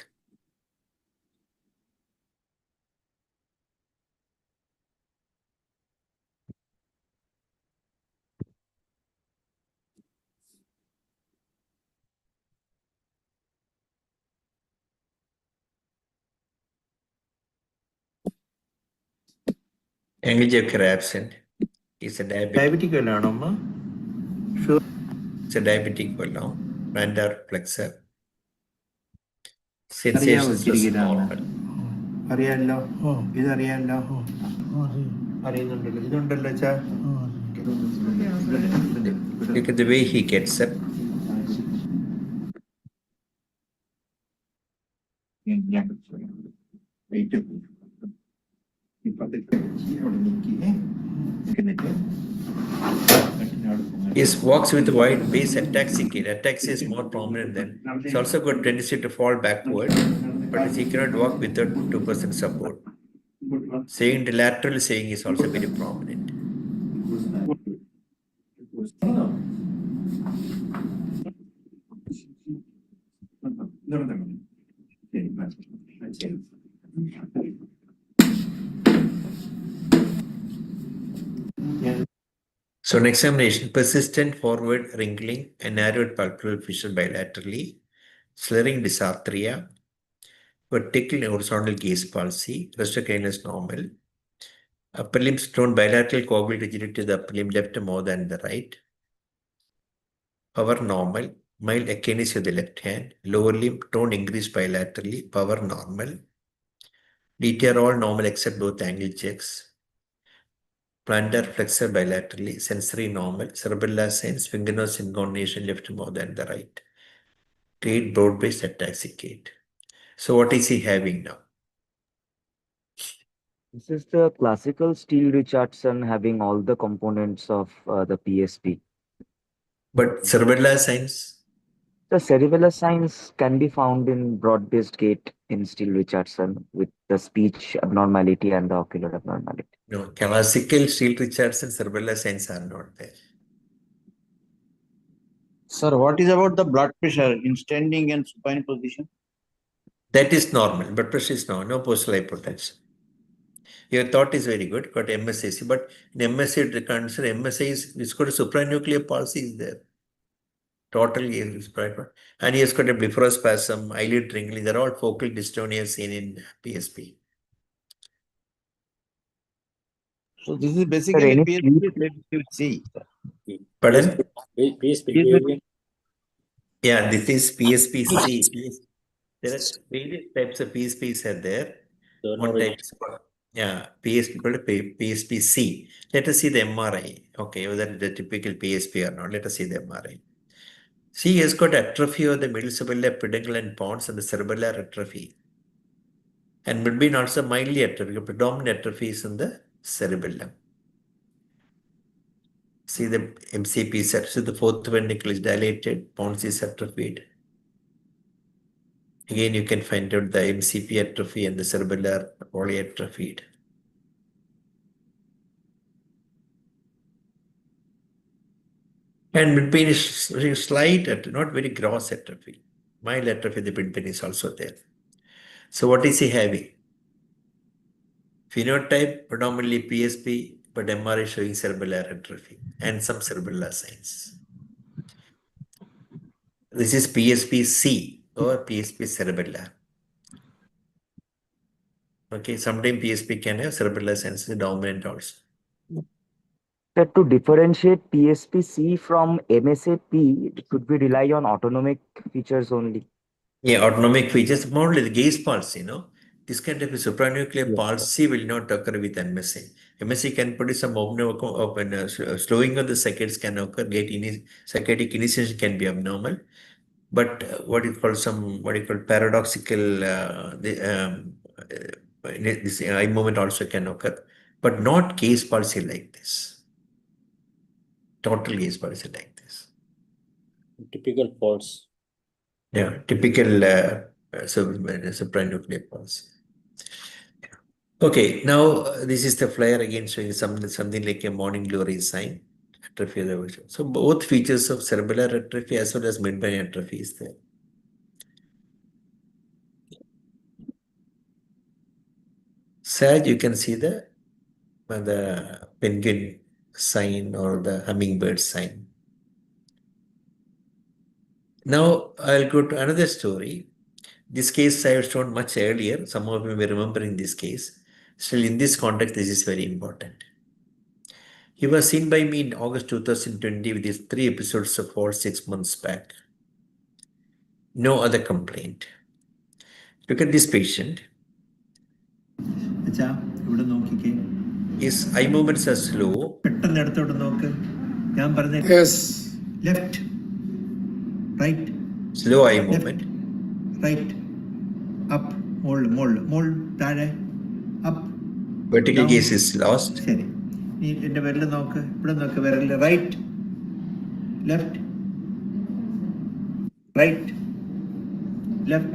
Angioker absent. It's a diabetic. Diabetic അല്ലാണോ അമ്മ? It's a diabetic now. Plantar flexor. Sensations are normal. അറിയാമല്ലോ. ഇതറിയാമല്ലോ. അറിയുന്നുണ്ടല്ലോ. ഇതുണ്ടല്ലോ അച്ഛാ. Look at the way he gets up. He walks with a wide base ataxia gait. Ataxia is more prominent than. It's also got tendency to fall backward, but he cannot walk without 2% support. Saying the lateral saying is also very prominent. So an examination, persistent forward wrinkling and narrowed pulpal fissure bilaterally, slurring dysarthria, vertical and horizontal gaze palsy, rest of cranial is normal. Upper limb shown bilateral coagulate rigidity to the upper limb left more than the right. Power normal, mild akinesia of the left hand, lower limb tone increased bilaterally, power normal. DTR all normal except both angle checks. Plantar flexor bilaterally, sensory normal, cerebellar signs, fingernails incoordination left more than the right. Great broad-based ataxic gait. So what is he having now? This is the classical Steele-Richardson having all the components of the PSP. But cerebellar signs? The cerebellar signs can be found in broad-based gait in Steele-Richardson with the speech abnormality and the ocular abnormality. No, classical Steele-Richardson cerebellar signs are not there. Sir, what is about the blood pressure in standing and supine position? That is normal. Blood pressure is normal, no postural hypotension. Your thought is very good, got MSAC, but in MSA, the consider MSA is got a supranuclear palsy is there. Total is private. And he has got a blepharospasm, eyelid wrinkling, they're all focal dystonia seen in PSP. So this is basically PSP with C. Pardon? PSP. Yeah, this is PSP-C. There are various types of PSPs are there. One type is called, PSP called PSP-C. Let us see the MRI. Okay, whether the typical PSP or not. Let us see the MRI. See, he has got atrophy of the middle cerebellar peduncle and pons and the cerebellar atrophy. And midbrain also mildly atrophy. Predominant atrophy is in the cerebellum. See the MCP set. So the fourth ventricle is dilated, pons is atrophied. Again, you can find out the MCP atrophy and the cerebellar polyatrophied. And midbrain is slight, not very gross atrophy. Mild atrophy, the midbrain is also there. So what is he having? Phenotype, predominantly PSP, but MRI showing cerebellar atrophy and some cerebellar signs. This is PSP-C or PSP cerebellar. Okay, sometimes PSP can have cerebellar signs dominant also. To differentiate PSP-C from MSA-P, should we rely on autonomic features only? Yeah, autonomic features, more like the gaze palsy, This kind of a supranuclear palsy will not occur with MSA. MSA can produce some slowing of the circuits can occur, psychotic initiation can be abnormal. But what you call paradoxical, this eye movement also can occur, but not gaze palsy like this. Total gaze palsy like this. Typical faults. Yeah, typical supranuclear palsy. Okay, now this is the flare again showing something like a morning glory sign. Atrophy of the vision. So both features of cerebellar atrophy as well as midbrain atrophy is there. Sag, you can see the penguin sign or the hummingbird sign. Now I'll go to another story. This case I have shown much earlier. Some of you may remember in this case. Still, in this context, this is very important. He was seen by me in August 2020 with his 3 episodes of fall 6 months back. No other complaint. Look at this patient. His eye movements are slow. Yes. Left. Right. Slow eye movement. Right. Up. Mold. Up. Vertical gaze is lost. Right. left, right, left,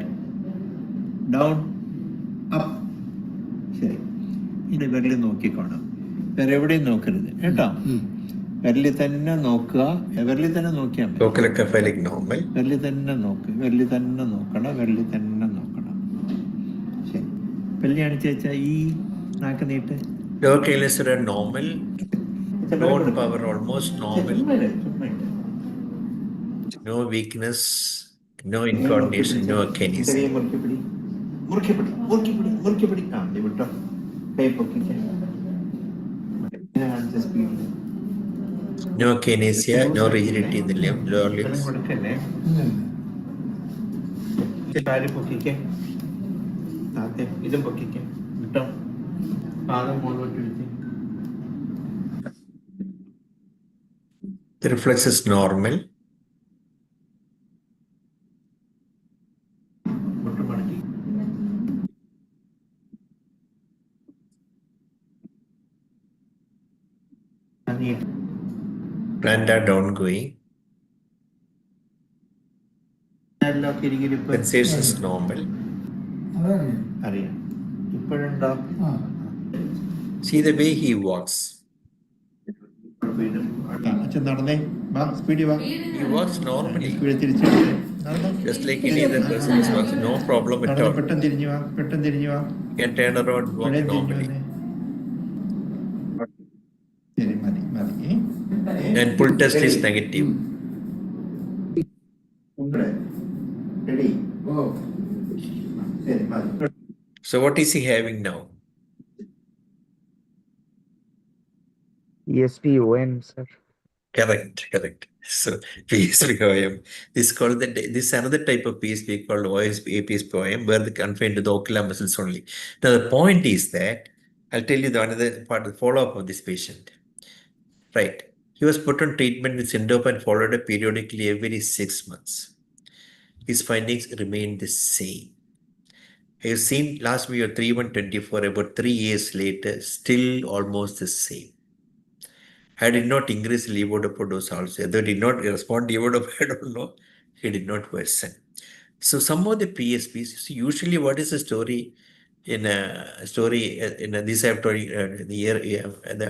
down, up. ശരി, ഇത് വിരൽ നോക്കിക്കോണം, വേറെ എവിടെയും നോക്കരുത് കേട്ടോ. വിരലിൽ തന്നെ നോക്കുക, വിരലിൽ തന്നെ നോക്കിയാൽ മതി. Ocular cephalic normal. വിരലിൽ തന്നെ നോക്ക്, വിരലിൽ തന്നെ നോക്കണം, വിരലിൽ തന്നെ നോക്കണം. ശരി, പല്ലി കാണിച്ച് വെച്ചാൽ ഈ നാക്ക് നീട്ട്. Lower canines are normal. Bone power almost normal. No weakness, no incoordination, no akinesia. ചെറിയ മുറുക്കിപ്പിടി, മുറുക്കിപ്പിടി, മുറുക്കിപ്പിടി, മുറുക്കിപ്പിടി. ആ നീ വിട്ടോ, കൈ പൊക്കിക്കാൻ. കാണിച്ച സ്പീഡിൽ. No akinesia, no rigidity in the lower limbs. കൊടുക്കല്ലേ, കാല് പൊക്കിക്കേ, താത്തെ ഇതും പൊക്കിക്കേ, വിട്ടോ, പാദം മുകളിലോട്ട് എടുത്ത്. The reflex is normal. മുട്ട് മടക്കി. Plantar downgoing. Sensation is normal. അറിയാം, ഇപ്പോഴുണ്ടോ? See the way he walks. അച്ഛൻ നടന്നേ, വാ സ്പീഡിൽ വാ. He walks normally, സ്പീഡിൽ തിരിച്ചെടുത്ത് just like any other person is walking. No problem at all. പെട്ടെന്ന് തിരിഞ്ഞു വാ, പെട്ടെന്ന് തിരിഞ്ഞു വാ. You can turn around, walk ഇവിടെ തിരിഞ്ഞു normally. വന്നേ. ശരി, മതി മതി. And pull test is negative. Ready? Go. ശരി, മതി. So what is he having now? ESP-OM, sir. Correct. So PSP-OM. This called this is another type of PSP called PSP-OM, where they confined to the ocular muscles only. Now the point is that I'll tell you the another part of the follow-up of this patient. Right. He was put on treatment with Sindopa and followed up periodically every 6 months. His findings remained the same. I have seen last video 3124, about 3 years later, still almost the same. I did not increase levodopa dose also. Although did not respond to levodopa, I don't know. He did not worsen. So some of the PSPs, usually what is the story in this I have told you, the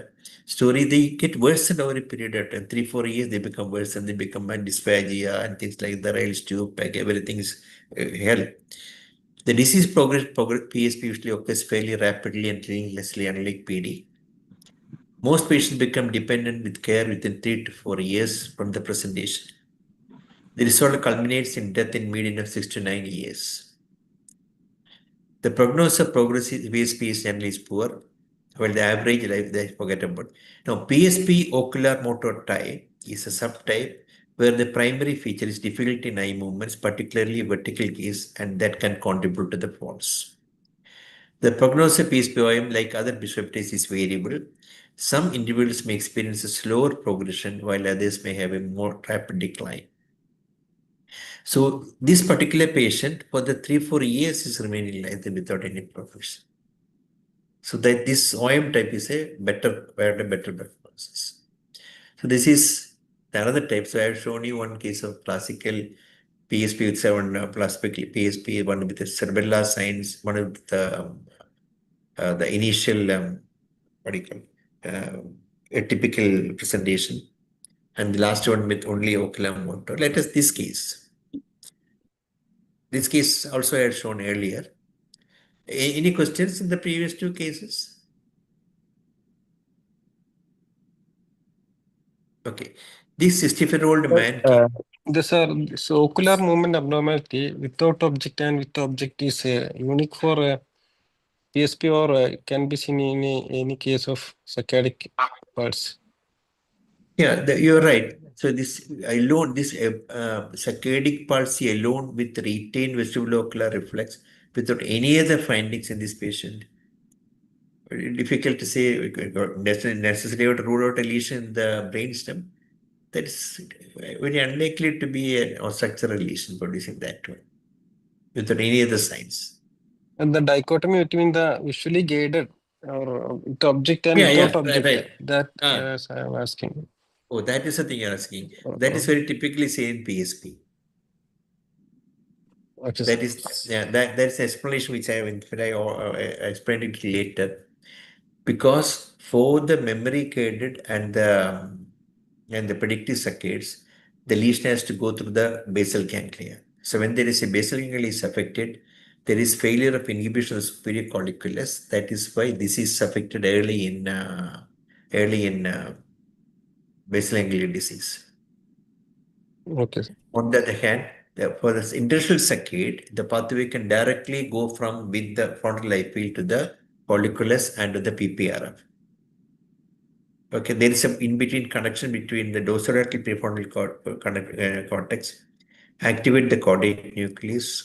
story, they get worsened over a period of time. 3-4 years they become worse and they become dysphagia and things like the rail tube, everything is hell. The disease progress PSP usually occurs fairly rapidly and relentlessly, unlike PD. Most patients become dependent with care within 3 to 4 years from the presentation. The result culminates in death in median of 6 to 9 years. The prognosis of progressive PSP is generally poor, while the average life they forget about. Now, PSP ocular motor type is a subtype where the primary feature is difficulty in eye movements, particularly vertical gaze, and that can contribute to the falls. The prognosis of PSP-OM, like other disruptors, is variable. Some individuals may experience a slower progression, while others may have a more rapid decline. So this particular patient, for the 3-4 years, is remaining like that without any progression. So that this OM type is a better prognosis. So this is the another type. So I have shown you one case of classical PSP with 7 PSP, one with the cerebellar signs, one with the initial a typical presentation, and the last one with only ocular motor. Let us this case. This case also I had shown earlier. Any questions in the previous 2 cases? Okay. This 65-year-old man This ocular movement abnormality without object and with object is unique for PSP or can be seen in any case of saccadic pulse. Yeah, you're right. So this alone, this saccadic palsy alone with retained vestibulo-ocular reflex without any other findings in this patient. Very difficult to say, necessarily to rule out a lesion in the brainstem. That is very unlikely to be a structural lesion producing that one without any other signs. And the dichotomy between the visually guided or with object and Yeah, without yeah, object, right. that I am asking. Oh, that is the thing you're asking. That is very typically seen in PSP. Okay, That sir. is, yeah, that's the explanation which I have, but I explained it later. Because for the memory credit and the predictive circuits, the lesion has to go through the basal ganglia. So when there is a basal ganglia is affected, there is failure of inhibition of superior colliculus. That is why this is affected early in basal ganglia disease. Okay, sir. On the other hand, for the interstitial circuit, the pathway can directly go from with the frontal eye field to the colliculus and to the PPRF. Okay, there is some in-between connection between the dorsolateral prefrontal cortex, activate the caudate nucleus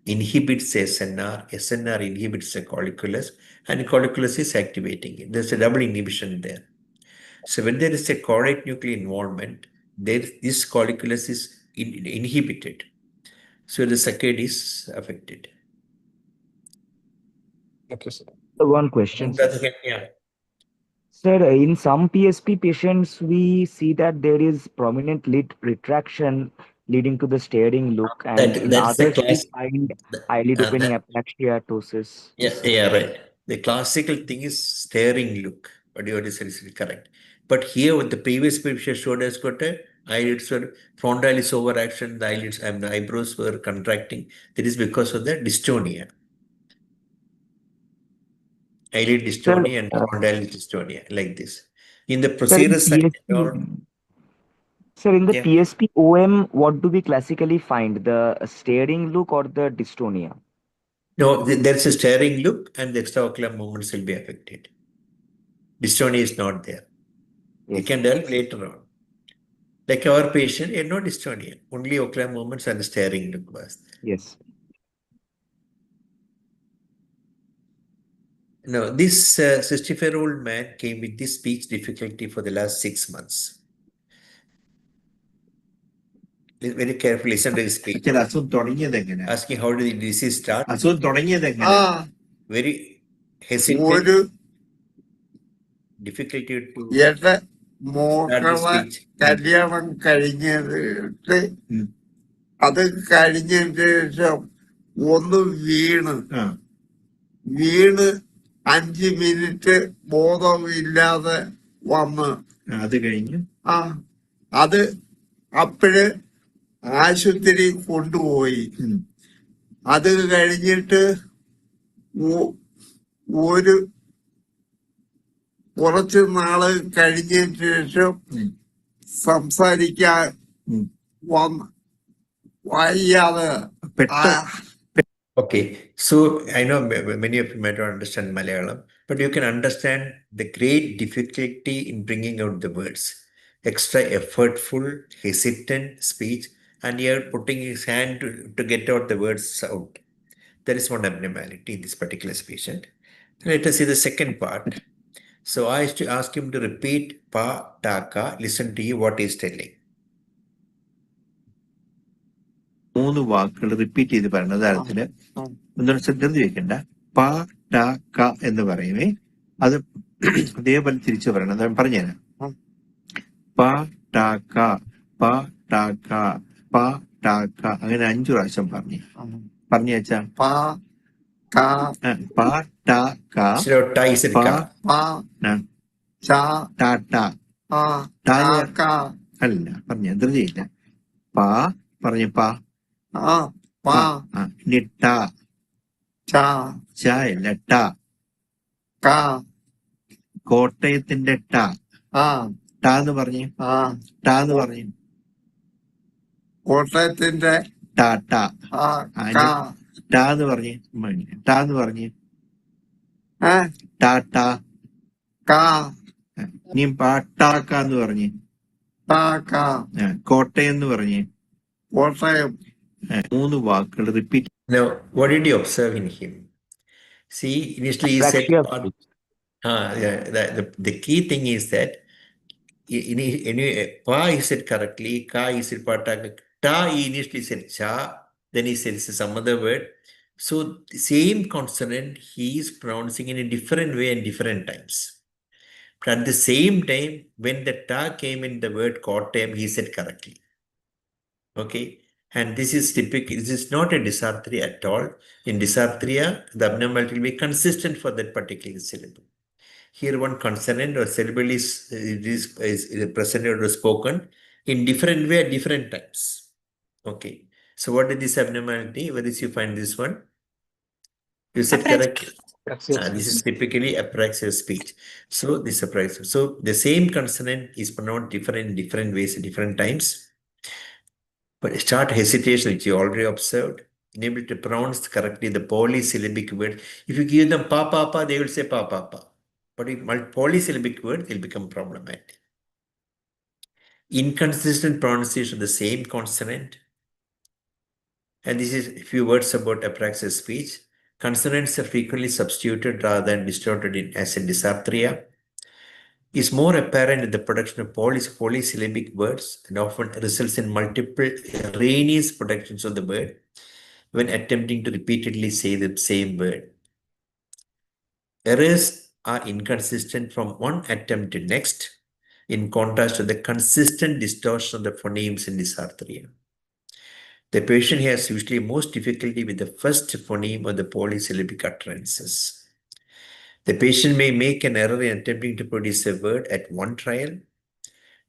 inhibits SNR, SNR inhibits the colliculus, and colliculus is activating it. There's a double inhibition there. So when there is a caudate nuclear involvement, this colliculus is inhibited. So the circuit is affected. Okay, sir. One question, sir. Yeah. Sir, in some PSP patients, we see that there is prominent lid retraction leading to the staring look, and in That's the others, we class. find eyelid opening aplaxia-ptosis. Yeah, right. The classical thing is staring look. What you said is correct. But here, with the previous picture showed us got a eyelids were frontalis overaction, the eyelids and the eyebrows were contracting. That is because of the dystonia. Eyelid Sir, dystonia and frontalis dystonia, like this. In the sir, in posterior side, PSP, sir, in the yeah. PSP OM, what do we classically find? The staring look or the dystonia? No, there's a staring look and the extraocular movements will be affected. Dystonia is not there. Yes. It can develop later on. Like our patient, had no dystonia, only ocular movements and staring look was there. Yes. No, this 65-year-old man came with this speech difficulty for the last 6 months. Very carefully listen to his speech. Asking how did the disease start? Very hesitant, difficulty to start the speech. കല്യാണം കഴിഞ്ഞിട്ട് അത് കഴിഞ്ഞതിന് ശേഷം ഒന്ന് വീണ് 5 minute ബോധമില്ലാതെ വന്ന് അത് കഴിഞ്ഞ് അത് അപ്പോഴ് ആശുപത്രി കൊണ്ടുപോയി. അത് കഴിഞ്ഞിട്ട് ഒരു കുറച്ച് നാള് കഴിഞ്ഞതിന് ശേഷം സംസാരിക്കാൻ വയ്യാതെ. Okay, so I know many of you might not understand Malayalam, but you can understand the great difficulty in bringing out the words. Extra effortful, hesitant speech, and you're putting his hand to get out the words out. There is one abnormality in this particular patient. Let us see the second part. So I used to ask him to repeat pa, ta, ka, listen to you what he's telling. 3 വാക്കുകൾ repeat ചെയ്ത് പറയുന്ന തരത്തില് ഒന്നും ശ്രദ്ധ വെക്കണ്ട. പ ട ക എന്ന് പറയുമേ, അത് അതേപോലെ തിരിച്ചു പറയണം. അത് പറഞ്ഞുതരാം. പ ട ക, പ ട ക, പ ട ക, അങ്ങനെ 5 പ്രാവശ്യം പറഞ്ഞു വെച്ചാ പ ട ക, അല്ല പറഞ്ഞ ധൃതിയില്ല. പ പറഞ്ഞ പ ഇനി ട ച അല്ല ട, കോട്ടയത്തിന്റെ ട എന്ന് പറഞ്ഞ് ട എന്ന് പറഞ്ഞ് കോട്ടയത്തിന്റെ ട എന്ന് പറഞ്ഞ് ട എന്ന് പറഞ്ഞ് ഇനി പാട്ടാക്ക എന്ന് പറഞ്ഞ് കോട്ടയം എന്ന് പറഞ്ഞ് കോട്ടയം. 3 വാക്കുകൾ repeat. Now, what did you observe in him? See, initially he said, the key thing is that pa he said correctly, ka he said pataka, ta he initially said cha, then he said some other word. So the same consonant he is pronouncing in a different way and different times. But at the same time, when the ta came in the word Kottayam, he said correctly. Okay. And this is typical, this is not a dysarthria at all. In dysarthria, the abnormality will be consistent for that particular syllable. Here, one consonant or syllable is presented or spoken in different way at different times. Okay. So, what is this abnormality? Where is you find this one? You said correct. This is typically apraxia speech. So, this apraxia. So, the same consonant is pronounced different ways at different times. But start hesitation, which you already observed, unable to pronounce correctly the polysyllabic word. If you give them pa pa pa, they will say pa pa pa. But if polysyllabic word, they'll become problematic. Inconsistent pronunciation of the same consonant. And this is a few words about apraxia speech. Consonants are frequently substituted rather than distorted as in dysarthria. Is more apparent in the production of polysyllabic words and often results in multiple erroneous productions of the word when attempting to repeatedly say the same word. Errors are inconsistent from one attempt to next, in contrast to the consistent distortion of the phonemes in dysarthria. The patient has usually most difficulty with the first phoneme of the polysyllabic utterances. The patient may make an error in attempting to produce a word at one trial,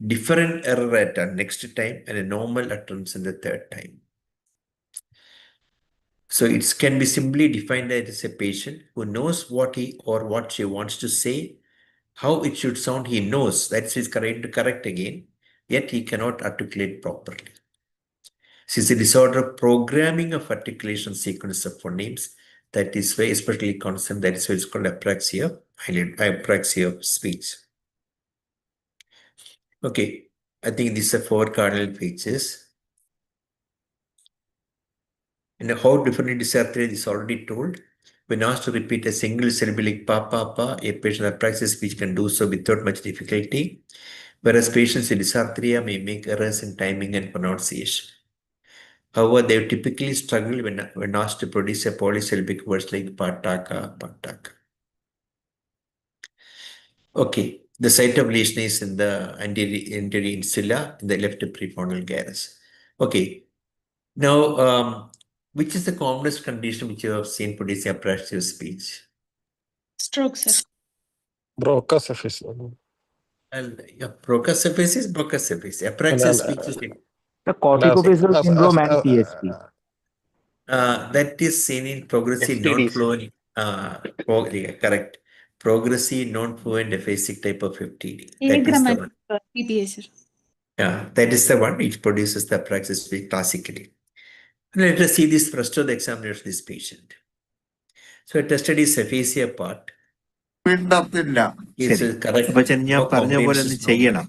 different error at the next time, and a normal utterance in the third time. So it can be simply defined as a patient who knows what he or what she wants to say, how it should sound, he knows that's his correct again, yet he cannot articulate properly. This is a disorder of programming of articulation sequence of phonemes that is very especially concerned, that is why it's called apraxia of speech. Okay, I think these are 4 cardinal features. And how different dysarthria is already told. When asked to repeat a single syllabic pa pa pa, a patient with apraxia speech can do so without much difficulty, whereas patients with dysarthria may make errors in timing and pronunciation. However, they typically struggle when asked to produce a polysyllabic words like pataka, pataka. Okay, the site of lesion is in the anterior insula in the left prefrontal gyrus. Okay, now which is the commonest condition which you have seen producing apraxia speech? Stroke, sir. Brocacephaly. Brocacephaly is brocacephaly. Apraxia speech is The corticobasal syndrome and PSP. that is seen in progressive non-fluent, correct. Progressive non-fluent aphasic type of FTD. That is the one. PPA, sir. Yeah, that is the one which produces the apraxia speech classically. Let us see this first of the examination of this patient. So I tested his aphasia part. ശരി അപ്പൊ ഞാൻ പറഞ്ഞ പോലെ ഒന്ന് ചെയ്യണം.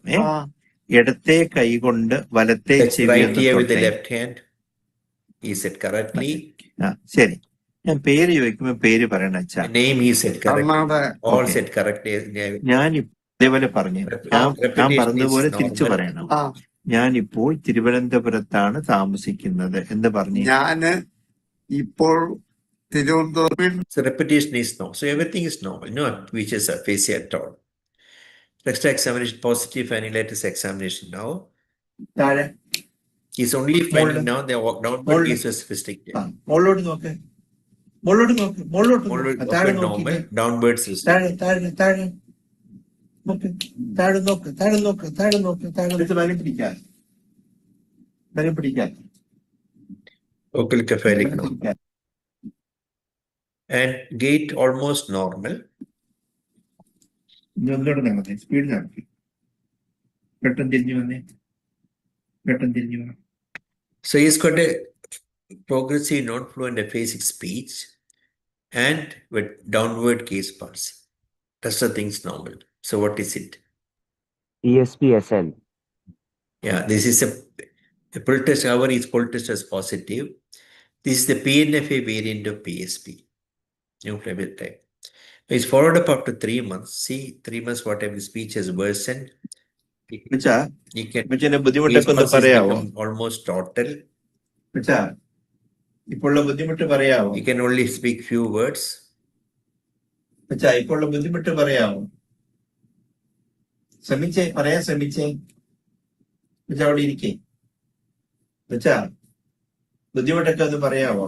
ഇടത്തെ കൈ കൊണ്ട് വലത്തെ ചെവി ഒന്ന് തൊട്ടേ. He said correctly. ശരി, ഞാൻ പേര് ചോദിക്കുമ്പോ പേര് പറയണ അച്ഛാ. Name he said correctly. All said correctly. ഞാൻ ഇതേപോലെ പറഞ്ഞു, ഞാൻ പറഞ്ഞതുപോലെ തിരിച്ചു പറയണം. ഞാനിപ്പോൾ തിരുവനന്തപുരത്താണ് താമസിക്കുന്നത് എന്ന് പറഞ്ഞു. ഞാന് ഇപ്പോൾ Thiruvananthapuram. So repetition is no. So everything is normal. No which is aphasia at all. Next examination, positive annulatus examination now. He's only finding now the downward cases restricted. മോളോട് നോക്ക്, മോളോട് നോക്ക്, മോളോട്ട് താഴെ normal, downwards restricted. താഴെ താഴെ നോക്ക്, താഴെ നോക്ക്, താഴെ നോക്ക്, താഴെ നോക്ക്, താഴെ ബലം പിടിക്കാൻ, ബലം പിടിക്കാൻ. Oculocephalic no. And gait almost normal. ഒന്നുകൂടെ നടന്നേ, സ്പീഡ് നടത്തി, പെട്ടെന്ന് തിരിഞ്ഞു വന്നേ, പെട്ടെന്ന് തിരിഞ്ഞു വന്നേ. So he's got a progressive non-fluent aphasic speech and with downward gaze palsy. Rest of things normal. So what is it? ESPSL. Yeah, this is a pull test. However, his pull test is positive. This is the PNFA variant of PSP. New flavor type. It's followed up after 3 months. See, 3 months, whatever the speech has worsened. ബുദ്ധിമുട്ടൊക്കെ ഒന്ന് പറയാവോ? Almost total. ഇപ്പോഴുള്ള ബുദ്ധിമുട്ട് പറയാവോ? You can only speak few words. ഇപ്പോഴുള്ള ബുദ്ധിമുട്ട് പറയാവോ? ശ്രമിച്ചേ, പറയാൻ ശ്രമിച്ചേ. എന്നുവെച്ചാ അവിടെ ഇരിക്കേ. എന്നുവെച്ചാ ബുദ്ധിമുട്ടൊക്കെ ഒന്ന് പറയാവോ?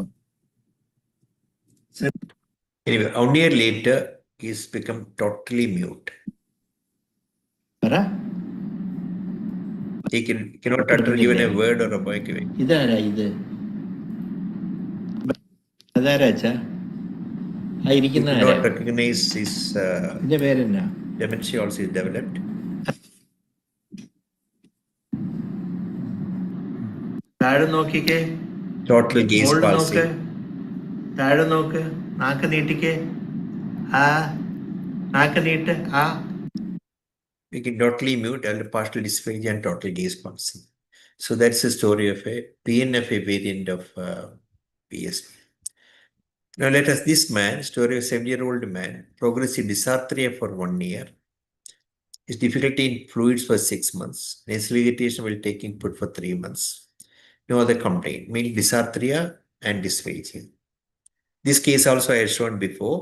Anyway, 1 year later, he's become totally mute. പറ. He cannot utter even a word or a voice. ഇതാരാ ഇത്? അതാരാ അച്ഛാ? ആ He ഇരിക്കുന്ന could ആരാ? not recognize his ഇതിന്റെ പേരെന്നാ? dementia also is developed. താഴെ നോക്കിക്കേ. Total gaze മുകളിൽ palsy. നോക്ക്. താഴെ നോക്ക്. നാക്ക് നീട്ടിക്കേ. ആ നാക്ക് നീട്ട്. ആ We can totally mute and partial dysphagia and total gaze palsy. So that's the story of a PNFA variant of PSP. Now let us, this man, story of a 7-year-old man, progressive dysarthria for 1 year, his difficulty in fluids for 6 months, nasal irritation while taking food for 3 months. No other complaint, mainly dysarthria and dysphagia. This case also I have shown before.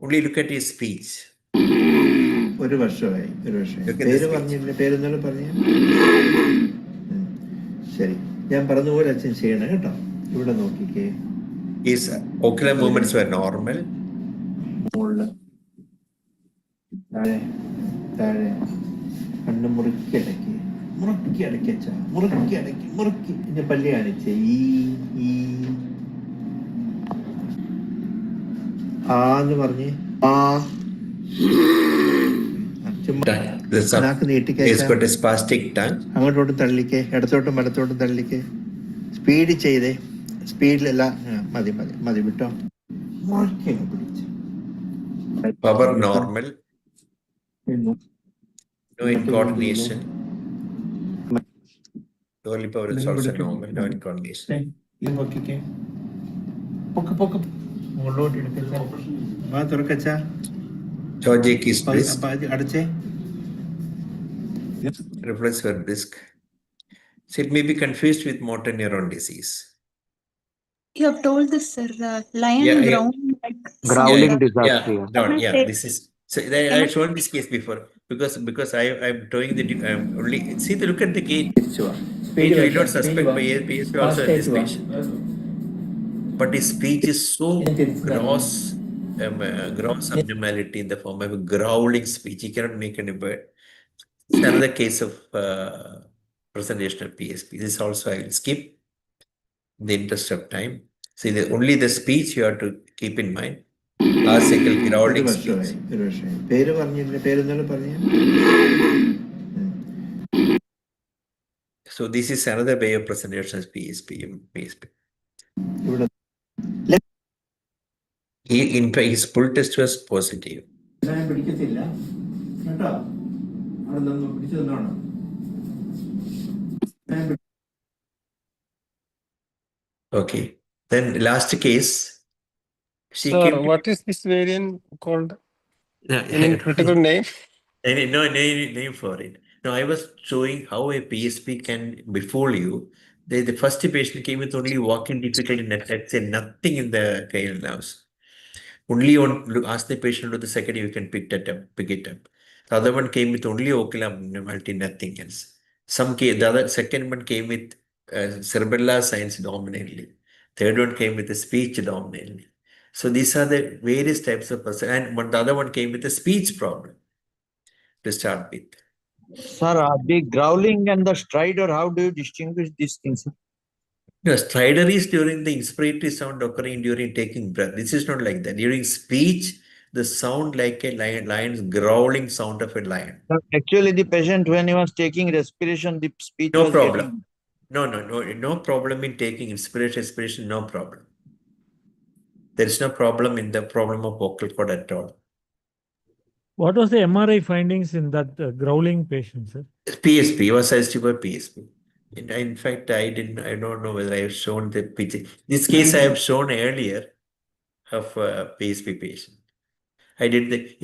Only look at his speech. ഒരു വർഷമായി. Look at പേര് this പറഞ്ഞില്ല. പേരെന്നാലും പറഞ്ഞു. ശരി, ഞാൻ പറഞ്ഞതുപോലെ അച്ഛൻ ചെയ്യണം കേട്ടോ. ഇവിടെ നോക്കിക്കേ. His ocular movements were normal. മുകളില് താഴെ താഴെ കണ്ണ് മുറുക്കി അടക്കി അച്ഛാ. മുറുക്കി എന്റെ പല്ല് കാണിച്ചേ. ഈ ആന്ന് പറഞ്ഞേ. ആ നാക്ക് നീട്ടിക്കേ. He's got a spastic tongue. അങ്ങോട്ടോട്ടും തള്ളിക്കേ. ഇടത്തോട്ടും വലത്തോട്ടും തള്ളിക്കേ. സ്പീഡ് ചെയ്തേ. സ്പീഡിലല്ല. മതി വിട്ടോ. Power normal. No incoordination. Only power is also normal. No incoordination. മുകളിലോട്ട് എടുക്കച്ചാ. തുറക്കച്ചാ. Georgic is brisk. അടച്ചേ. Reflex were brisk. So it may be confused with motor neuron disease. You have told this, sir. Lion Yeah, ground like Growling sound. dysarthria. This is so. I have shown this case before because I'm doing the only see the look at the gate. We don't suspect by PSP also in this patient, but his speech is so gross abnormality in the form of a growling speech. He cannot make any word. It's another case of presentation of PSP. This also I will skip in the interest of time. See, only the speech you have to keep in mind. Classical growling speech. പേര് പറഞ്ഞില്ല. പേരെന്നാലും പറഞ്ഞു. So this is another way of presentation of PSP. In fact, his pull test was positive. പിടിക്കത്തില്ല കേട്ടോ. അവിടെ നിന്ന് പിടിച്ചു തന്നോണം. Okay. Then last case. She Sir, came to, what is this variant called? no, Any critical name? no name for it. No, I was showing how a PSP can befool you. The first patient came with only walking difficulty and attacks and nothing in the cranial nerves. Only ask the patient to the second you can pick it up. The other one came with only ocular abnormality, nothing else. The other second one came with cerebellar signs dominantly. Third one came with the speech dominantly. So these are the various types of person, and the other one came with a speech problem to start with. Sir, the growling and the stridor, how do you distinguish these things? No, stridor is during the inspiratory sound occurring during taking breath. This is not like that. During speech, the sound like a lion's growling sound of a lion. Sir, actually, the patient, when he was taking respiration, the speech No was problem. getting... No problem in taking inspiration, no problem. There is no problem in the problem of vocal cord at all. What was the MRI findings in that growling patient, sir? PSP, was assessed for PSP. In fact, I don't know whether I have shown the picture. This case I have shown earlier of a PSP patient.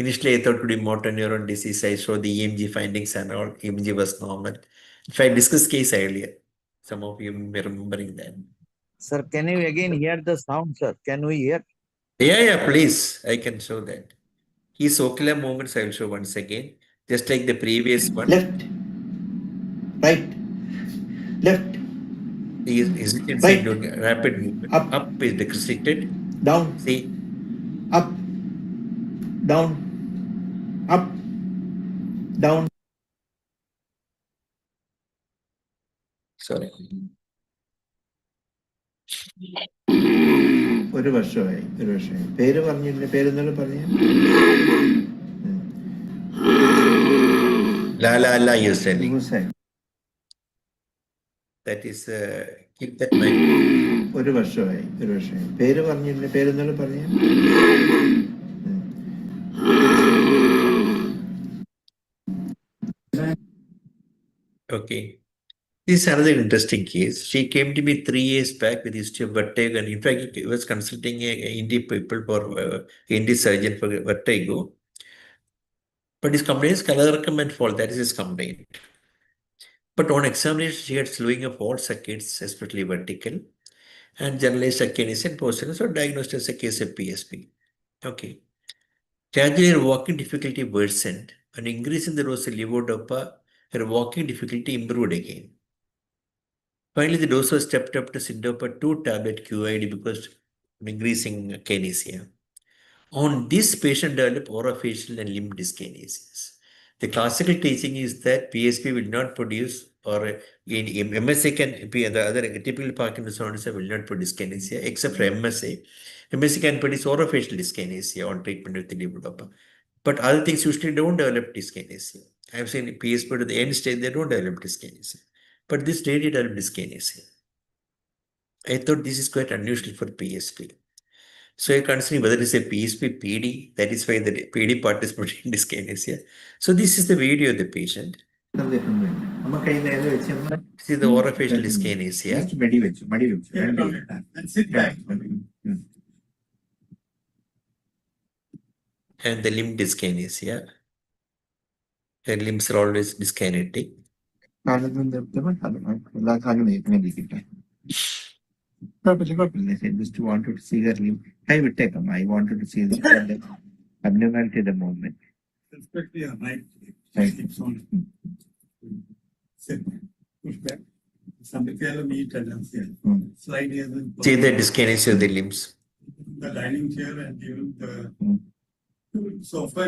Initially I thought it would be motor neuron disease. I showed the EMG findings and all. EMG was normal. If I discussed case earlier, some of you may be remembering that. Sir, can you again hear the sound, sir? Can we hear? Yeah, please. I can show that. His ocular movements I will show once again. Just like the previous one. Left, right, left, The hesitancy right, include rapid movement. up, Up is restricted. down, See, up, down, up, down. sorry. ഒരു വർഷമായി. പേര് പറഞ്ഞില്ല, പേരെന്താണ് പറഞ്ഞ? La, you're selling. That is, keep that mind. ഒരു വർഷമായി. പേര് പറഞ്ഞില്ല, പേരെന്താണ് പറഞ്ഞ? Okay. This is another interesting case. She came to me 3 years back with history of vertigo, and in fact, I was consulting Indian people for Indian surgeon for vertigo. But his complaint is colorectal and fall. That is his complaint. But on examination, she had slowing of all circuits, especially vertical, and generalized akinesia and posterior, so diagnosed as a case of PSP. Okay. Gradually, her walking difficulty worsened, and increase in the dose of levodopa, her walking difficulty improved again. Finally, the dose was stepped up to Sindopa 2 tablet QID because of increasing kinesia. On this, patient developed orofacial and limb dyskinesias. The classical teaching is that PSP will not produce, or in MSA can be the other typical Parkinson's will not produce dyskinesia, except for MSA. MSA can produce orofacial dyskinesia on treatment with the levodopa. But other things usually don't develop dyskinesia. I've seen PSP to the end stage, they don't develop dyskinesia. But this lady developed dyskinesia. I thought this is quite unusual for PSP. So you're considering whether it's a PSP PD, that is why the PD part is producing dyskinesia. So this is the video of the patient. See the orofacial dyskinesia. And the limb dyskinesia. Her limbs are always dyskinetic. Just wanted to see her limb. I would take them. I wanted to see the abnormality at the moment. Especially a right. It's on. Push back. Some meet and slide here. See the dyskinesia of the limbs. The dining chair and even the sofa.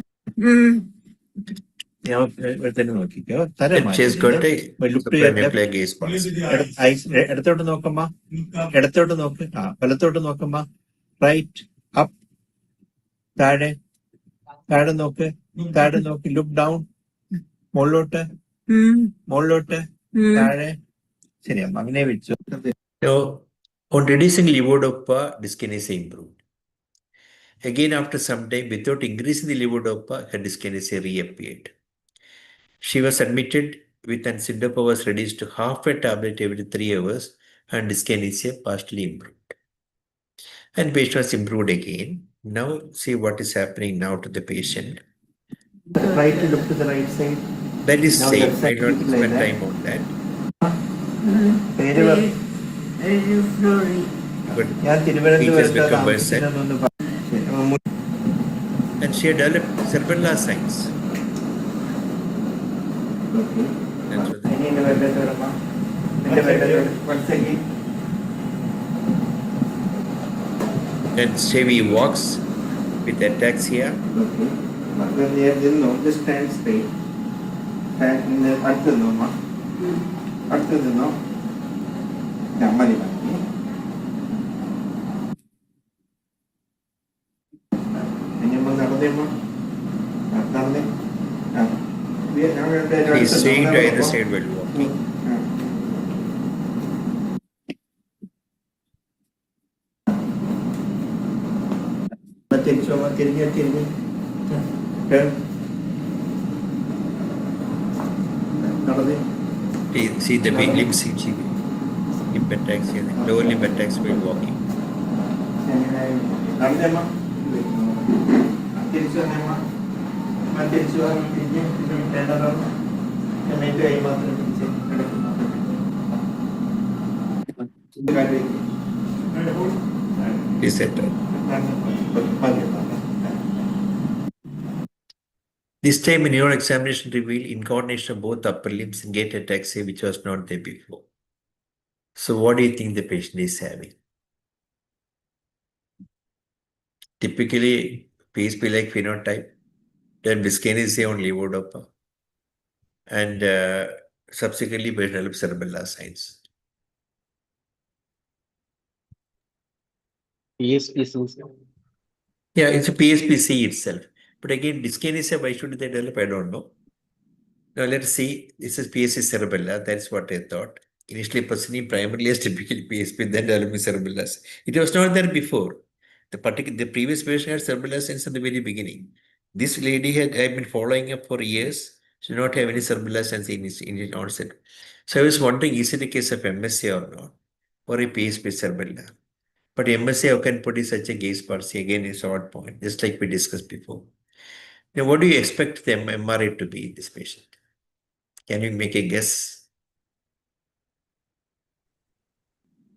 She's got a supranuclear gaze pulse. ഇടത്തോട്ട് നോക്കമ്മ, ഇടത്തോട്ട് നോക്ക്, വലത്തോട്ട് നോക്കമ്മ, right, up, താഴെ, താഴെ നോക്ക്, look down, മുകളിലോട്ട്, താഴെ. ശരിയമ്മ, അങ്ങനെ വെച്ചു. So, on reducing levodopa, dyskinesia improved. Again, after some time, without increasing the levodopa, her dyskinesia reappeared. She was admitted with an Sindopa was reduced to half a tablet every 3 hours, and dyskinesia partially improved. And patient was improved again. Now, see what is happening now to the patient. Try to look to the right side. That is Now safe. left side I don't people spend like time on that. But ഞാൻ features become തിരുവനന്തപുരത്ത് worse. And she had developed cerebellar signs. That's what and Chevy walks with ataxia. Just stand straight. അടുത്ത് നിന്നോ. മതി നടന്നേ. He's swaying to either side while walking. തിരിഞ്ഞ് നടന്നേ. See the big limb ataxia, the lower limb ataxia while walking. നടന്നേമ്മ, തിരിച്ചു വന്നേമ്മ, തിരിച്ചു കൈ മാത്രം പിടിച്ച് He said, This time, a neural examination revealed incoordination of both upper limbs and gait ataxia, which was not there before. So, what do you think the patient is having? Typically, PSP-like phenotype, then dyskinesia on levodopa, and subsequently, patient developed cerebellar signs. PSPC. Yeah, it's a PSPC itself. But again, dyskinesia, why should they develop? I don't know. Now, let's see. This is PSC cerebellar. That's what I thought. Initially presenting primarily as typically PSP, then developing cerebellar. It was not there before. The previous patient had cerebellar since the very beginning. This lady I've been following up for years. She did not have any cerebellar sense in its onset. So I was wondering, is it a case of MSA or not? Or a PSP cerebellar? But MSA, how can put in such a gaze palsy? Again, is odd point, just like we discussed before. Now, what do you expect the MRI to be in this patient? Can you make a guess?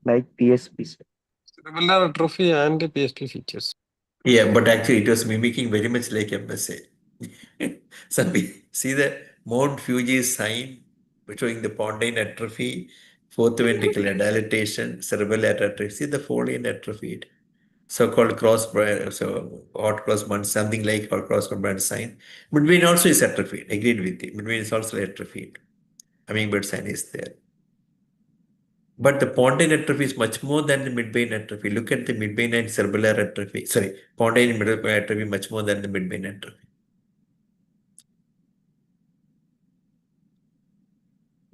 Like PSP. Cerebellar atrophy and PSP features. Yeah, but actually it was mimicking very much like MSA. So we see the Mount Fuji sign showing the pontine atrophy, fourth ventricular dilatation, cerebellar atrophy. See the folian atrophied. So-called so hot cross bun, something like hot cross bun sign. Midbrain also is atrophied. Agreed with you. Midbrain is also atrophied. Hummingbird sign is there. But the pontine atrophy is much more than the midbrain atrophy. Look at the midbrain and cerebellar atrophy. Sorry, pontine and midbrain atrophy much more than the midbrain atrophy.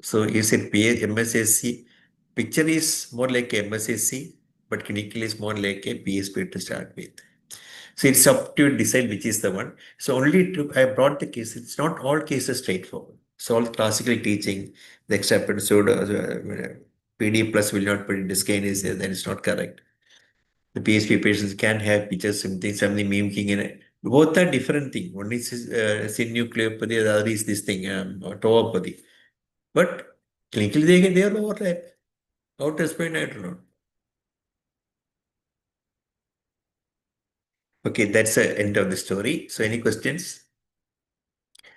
So is it MSSC? Picture is more like a MSSC, but clinically is more like a PSP to start with. So it's up to decide which is the one. So I brought the case. It's not all cases straightforward. So all classical teaching, the except pseudo PD plus will not put in dyskinesia, then it's not correct. The PSP patients can have pictures, something mimicking in it. Both are different things. One is synucleopathy, the other is this thing, tauopathy. But clinically, they are overlap. How to explain, I don't know. Okay, that's the end of the story. So, any questions?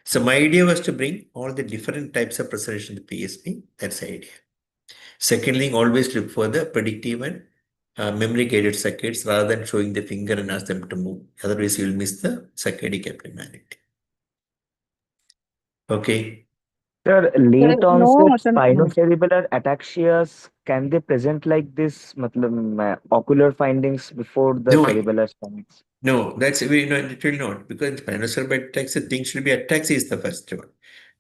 So, my idea was to bring all the different types of presentation to PSP. That's the idea. Secondly, always look for the predictive and memory guided circuits rather than showing the finger and ask them to move. Otherwise, you'll miss the circadic abnormality. Okay. Sir, late no onset autonomic. spinocerebellar ataxias, can they present like this, ocular findings before the No, cerebellar spines? no, it will not, because spinocerebellar ataxia, the thing should be ataxia is the first one.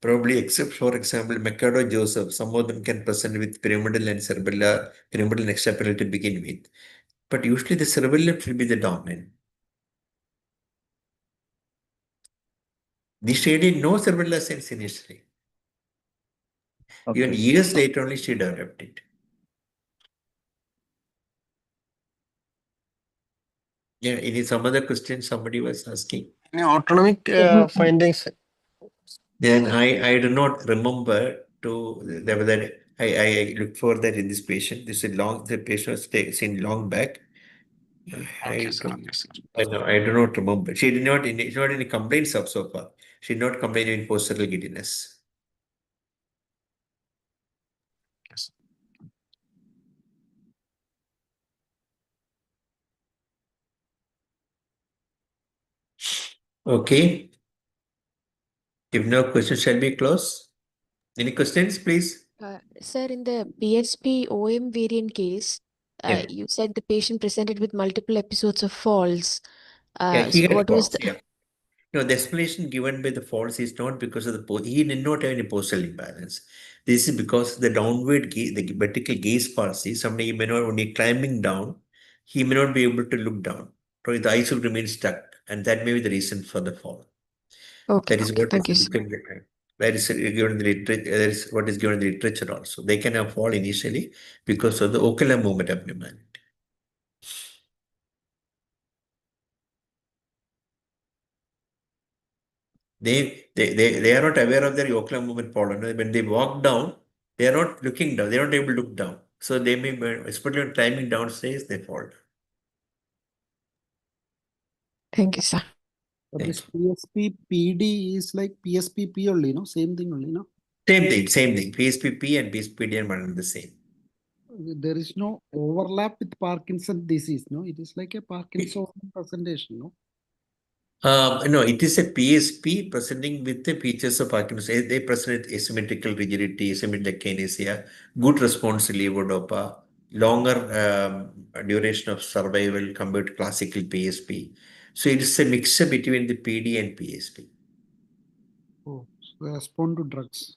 Probably, except for example, Mercado Joseph, some of them can present with pyramidal and cerebellar, pyramidal and extrapersonal to begin with. But usually the cerebellar will be the dominant. This lady no cerebellar sense initially. Even Okay. years later only she developed it. Yeah, any some other question somebody was asking. Any autonomic findings? Then I do not remember whether I looked for that in this patient. The patient was seen long back. Okay, sir. Okay, sir. I do not remember. She did not any complaints of so far. She did not complain in postural giddiness. Yes. Okay. If no questions, shall we close? Any questions, please? Sir, in the PSP OM variant case, Yeah. you said the patient presented with multiple episodes of falls. Yeah, he So had what was falls. Yeah. No, the explanation given by the falls is not because of he did not have any postural imbalance. This is because the downward the vertical gaze palsy, somebody may not, when he climbing down, he may not be able to look down. So the eyes will remain stuck, and that may be the reason for the fall. Okay, That is okay, what thank you, is sir. that is given in the literature. That is what is given in the literature also. They can have fall initially because of the ocular movement abnormality. They are not aware of their ocular movement problem. When they walk down, they are not looking down. They are not able to look down. So they may, especially when climbing downstairs, they fall. Thank you, sir. But Thank this PSP PD is like PSPP only, no? Same thing only, no? Same thing. PSPP and PSPD are one and the same. There is no overlap with Parkinson disease, no? It is like a Parkinson presentation, no? No, it is a PSP presenting with the features of Parkinson's. They present asymmetrical rigidity, asymmetric kinesia, good response to levodopa, longer duration of survival compared to classical PSP. So it is a mixture between the PD and PSP. Oh, so they respond to drugs.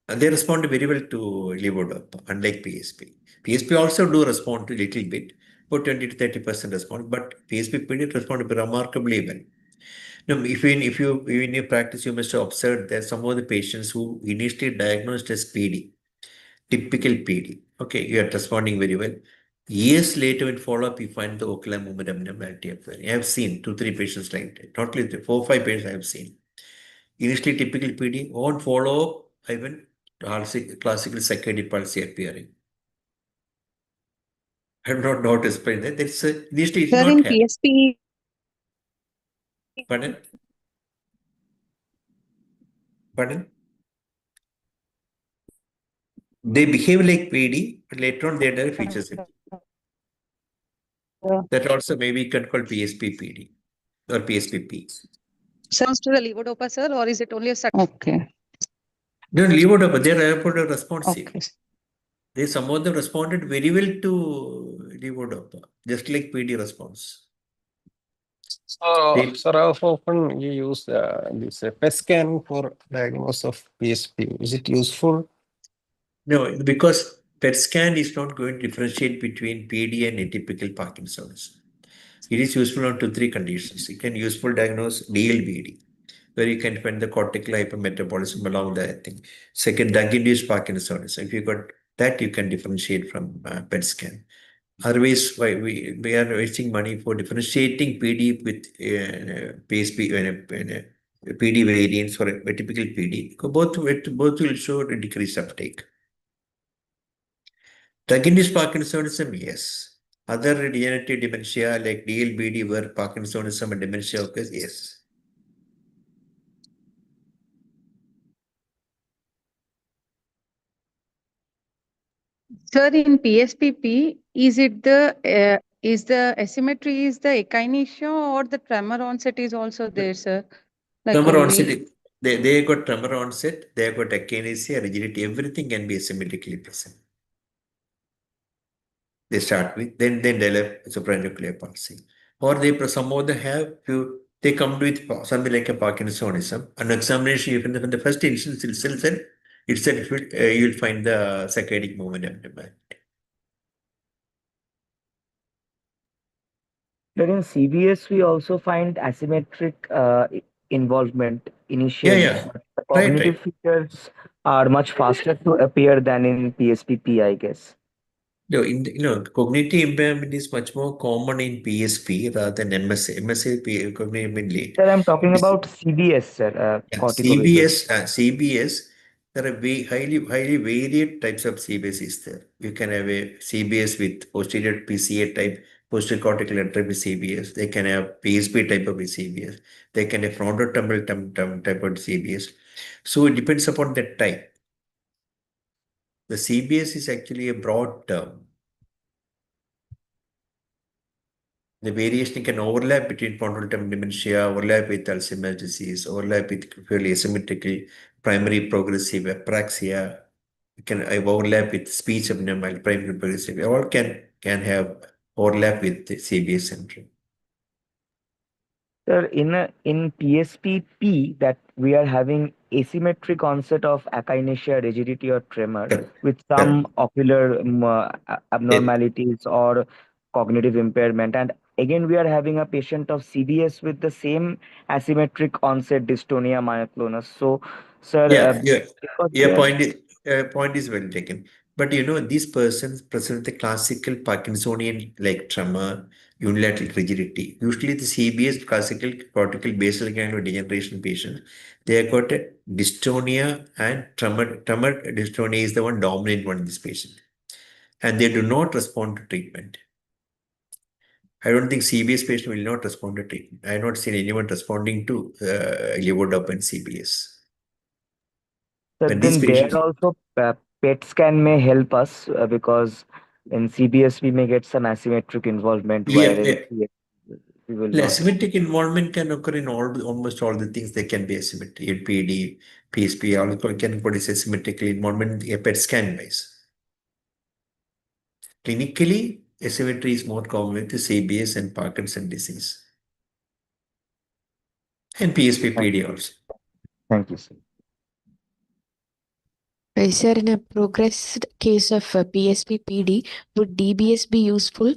They respond very well to levodopa, unlike PSP. PSP also do respond to a little bit, about 20 to 30% response, but PSP PD respond remarkably well. No, if you in your practice, you must have observed that some of the patients who initially diagnosed as PD, typical PD, okay, you are responding very well. Years later, in follow-up, you find the ocular movement abnormality appearing. I have seen 2-3 patients like that. Not only 4-5 patients I have seen. Initially, typical PD, on follow-up, even classical saccaded palsy appearing. I have not know how to explain that. That's initially it did Sir, not in happen. PSP, Pardon? Pardon? They behave like PD, but later on they have features. That also maybe can call PSP PD or PSPP. sounds to the levodopa, sir, or is it only a Okay. No, levodopa, they are reported responsive. Okay. Some of them responded very well to levodopa, just like PD response. So, sir, how often you use this PET scan for diagnosis of PSP? Is it useful? No, because PET scan is not going to differentiate between PD and atypical Parkinson's. It is useful on 2-3 conditions. It can useful diagnose DLBD, where you can find the cortical hypermetabolism along the thing. Second, drug-induced Parkinson's. If you got that, you can differentiate from PET scan. Otherwise, why we are wasting money for differentiating PD with PSP PD variants or a typical PD. Both will show a decreased uptake. Drug-induced Parkinsonism, yes. Other degenerative dementia like DLBD, where Parkinsonism and dementia occurs, yes. Sir, in PSPP, is the asymmetry is the echinacea or the tremor onset is also there, sir? Like Tremor only onset, they got tremor onset, they got akinesia, rigidity, everything can be asymmetrically present. They start with, then they develop supranuclear palsy. Or some of them have they come with something like a Parkinsonism. An examination, even in the first instance itself, you'll find the saccadic movement abnormality. But in CBS, we also find asymmetric involvement initially. Yeah. But the cognitive features are much faster to appear than in PSPP, I guess. No, cognitive impairment is much more common in PSP rather than MSA. MSA cognitive impairment late. Sir, I'm talking about CBS, sir. CBS, there are highly varied types of CBS is there. You can have a CBS with posterior PCA type, posterior cortical entropy CBS. They can have PSP type of a CBS. They can have frontotemporal type of CBS. So it depends upon the type. The CBS is actually a broad term. The variation can overlap between frontotemporal dementia, overlap with Alzheimer's disease, overlap with fairly asymmetrical primary progressive apraxia, can overlap with speech abnormality, primary progressive. All can have overlap with the CBS syndrome. Sir, in PSPP that we are having asymmetric onset of akinesia, rigidity, or tremor with some ocular abnormalities or cognitive impairment, and again we are having a patient of CBS with the same asymmetric onset dystonia myoclonus. So, sir, Your point is well taken. But these persons present the classical Parkinsonian like tremor, unilateral rigidity. Usually the CBS, classical cortical basal ganglia degeneration patients, they have got a dystonia and tremor. Tremor dystonia is the one dominant one in this patient. And they do not respond to treatment. I don't think CBS patient will not respond to treatment. I have not seen anyone responding to levodopa and CBS. So But these then there patients, also PET scan may help us because in CBS we may get some asymmetric involvement, yeah, where in PS we will not. asymmetric involvement can occur in almost all the things. They can be asymmetric. PD, PSP, all can put is asymmetric involvement PET scan wise. Clinically, asymmetry is more common with the CBS and Parkinson disease. And PSP PD also. Thank you, sir. Sir, in a progressed case of PSP PD, would DBS be useful?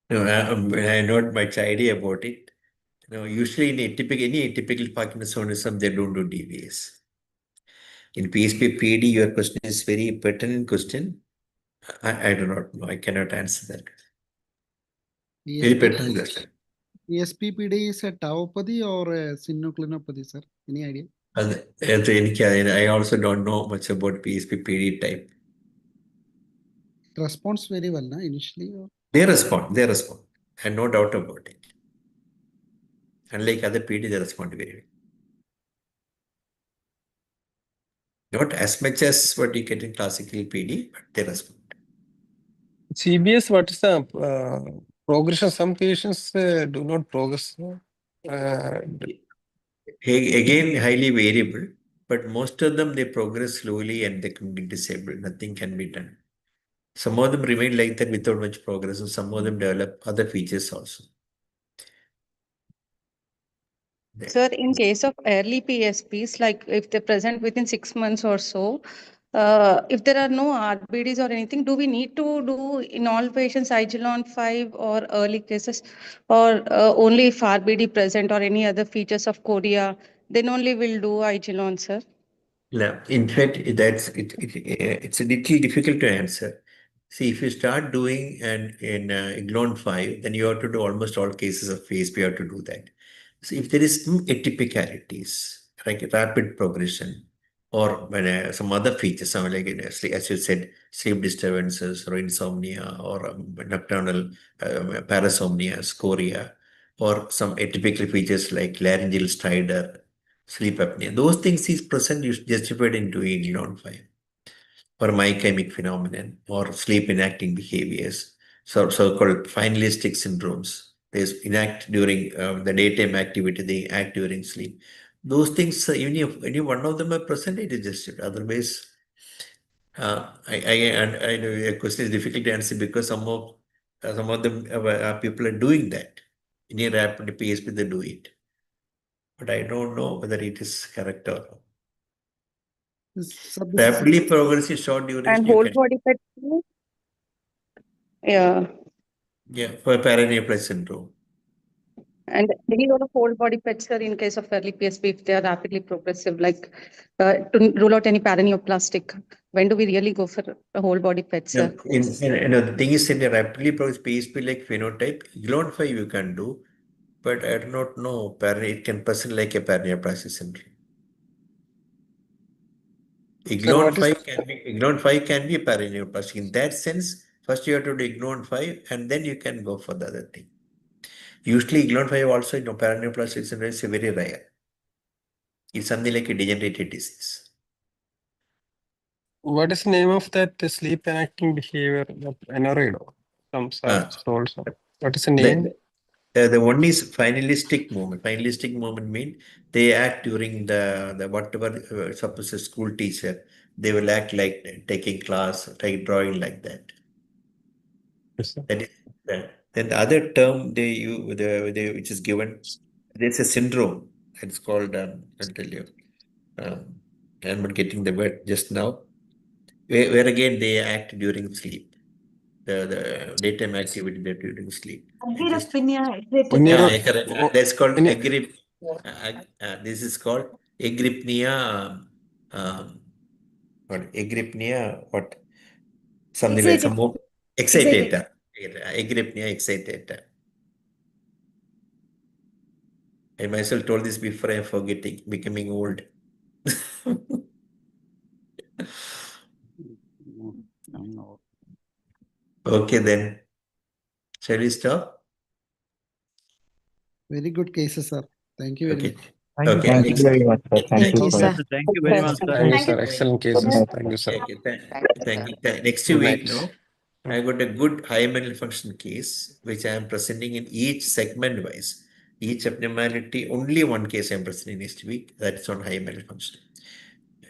No, I not much idea about it. No, usually in any atypical Parkinsonism, they don't do DBS. In PSP PD, your question is very pertinent question. I do not know. I cannot answer that. Very pertinent question. PSPPD is a tauopathy or a synucleinopathy, sir? Any idea? I also don't know much about PSP PD type. It responds very well, na, initially? Or? They respond, and no doubt about it. Unlike other PD, they respond very well. Not as much as what you get in classical PD, but they respond. CBS, what is the progression? Some patients do not progress. Again, highly variable, but most of them, they progress slowly and they can be disabled. Nothing can be done. Some of them remain like that without much progress, and some of them develop other features also. Sir, in case of early PSPs, like if they present within 6 months or so, if there are no RBDs or anything, do we need to do in all patients Igilon 5 or early cases, or only if RBD present or any other features of chorea, then only we'll do Igilon, sir? Yeah, in fact, it's a little difficult to answer. See, if you start doing in Iglon 5, then you have to do almost all cases of phase, you have to do that. So if there is some atypicalities, like rapid progression, or some other features, some like as you said, sleep disturbances or insomnia or nocturnal parasomnia, scoria, or some atypical features like laryngeal stridor, sleep apnea. Those things is present, you justified into Iglon 5 or mychemic phenomenon or sleep enacting behaviors, so-called finalistic syndromes. They enact during the daytime activity, they act during sleep. Those things, even if any one of them are present, it is justified. Otherwise, I know your question is difficult to answer because some of them people are doing that. In a rapid PSP, they do it. But I don't know whether it is correct or not. Rapidly progressive short duration. And whole body PET? Yeah. Yeah, for paraneoplastic syndrome. And any role of whole body PET, sir, in case of early PSP, if they are rapidly progressive, like to rule out any paraneoplastic, when do we really go for a whole body PET, sir? The thing is, in a rapidly progressive PSP like phenotype, Iglon 5 you can do, but I do not know, it can present like a paraneoplastic syndrome. Iglon 5 can be a paraneoplastic. In that sense, first you have to do Iglon 5 and then you can go for the other thing. Usually Iglon 5 also, paraneoplastic syndrome is very rare. It's something like a degenerative disease. What is the name of that sleep enacting behavior? Anorido. Also. What is the name? The one is finalistic movement. Finalistic movement means they act during the whatever, suppose a school teacher, they will act like taking class, like drawing like that. Yes, sir. That is, then the other term which is given, there's a syndrome. It's called, I'll tell you. I'm not getting the word just now. Where again they act during sleep. The daytime activity they do during sleep. That's called agrip. This is called agrypnia. What agrypnia? What? Something like some more excitator. Agrypnia excitator. I myself told this before. I'm forgetting, becoming old. Okay, then. Shall we stop? Very good cases, sir. Thank you very Okay. much. Thank you, Okay. sir. Thank you very much, sir. Thank Thank you you, so sir. much. Thank you very much, sir. Thank you, Thank sir. you. Excellent cases. Thank you, sir. Thank you. Next Good week, night. no, I got a good high mental function case, which I am presenting in each segment wise. Each abnormality, only one case I am presenting next week. That's on high mental function.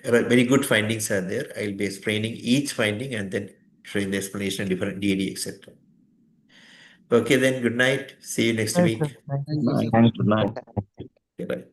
Very good findings are there. I'll be explaining each finding and then showing the explanation of different DD, etc. Okay, then good night. See you next Nice, sir. week. Thank you. Thank you, sir. Thank you. Bye. Okay, bye.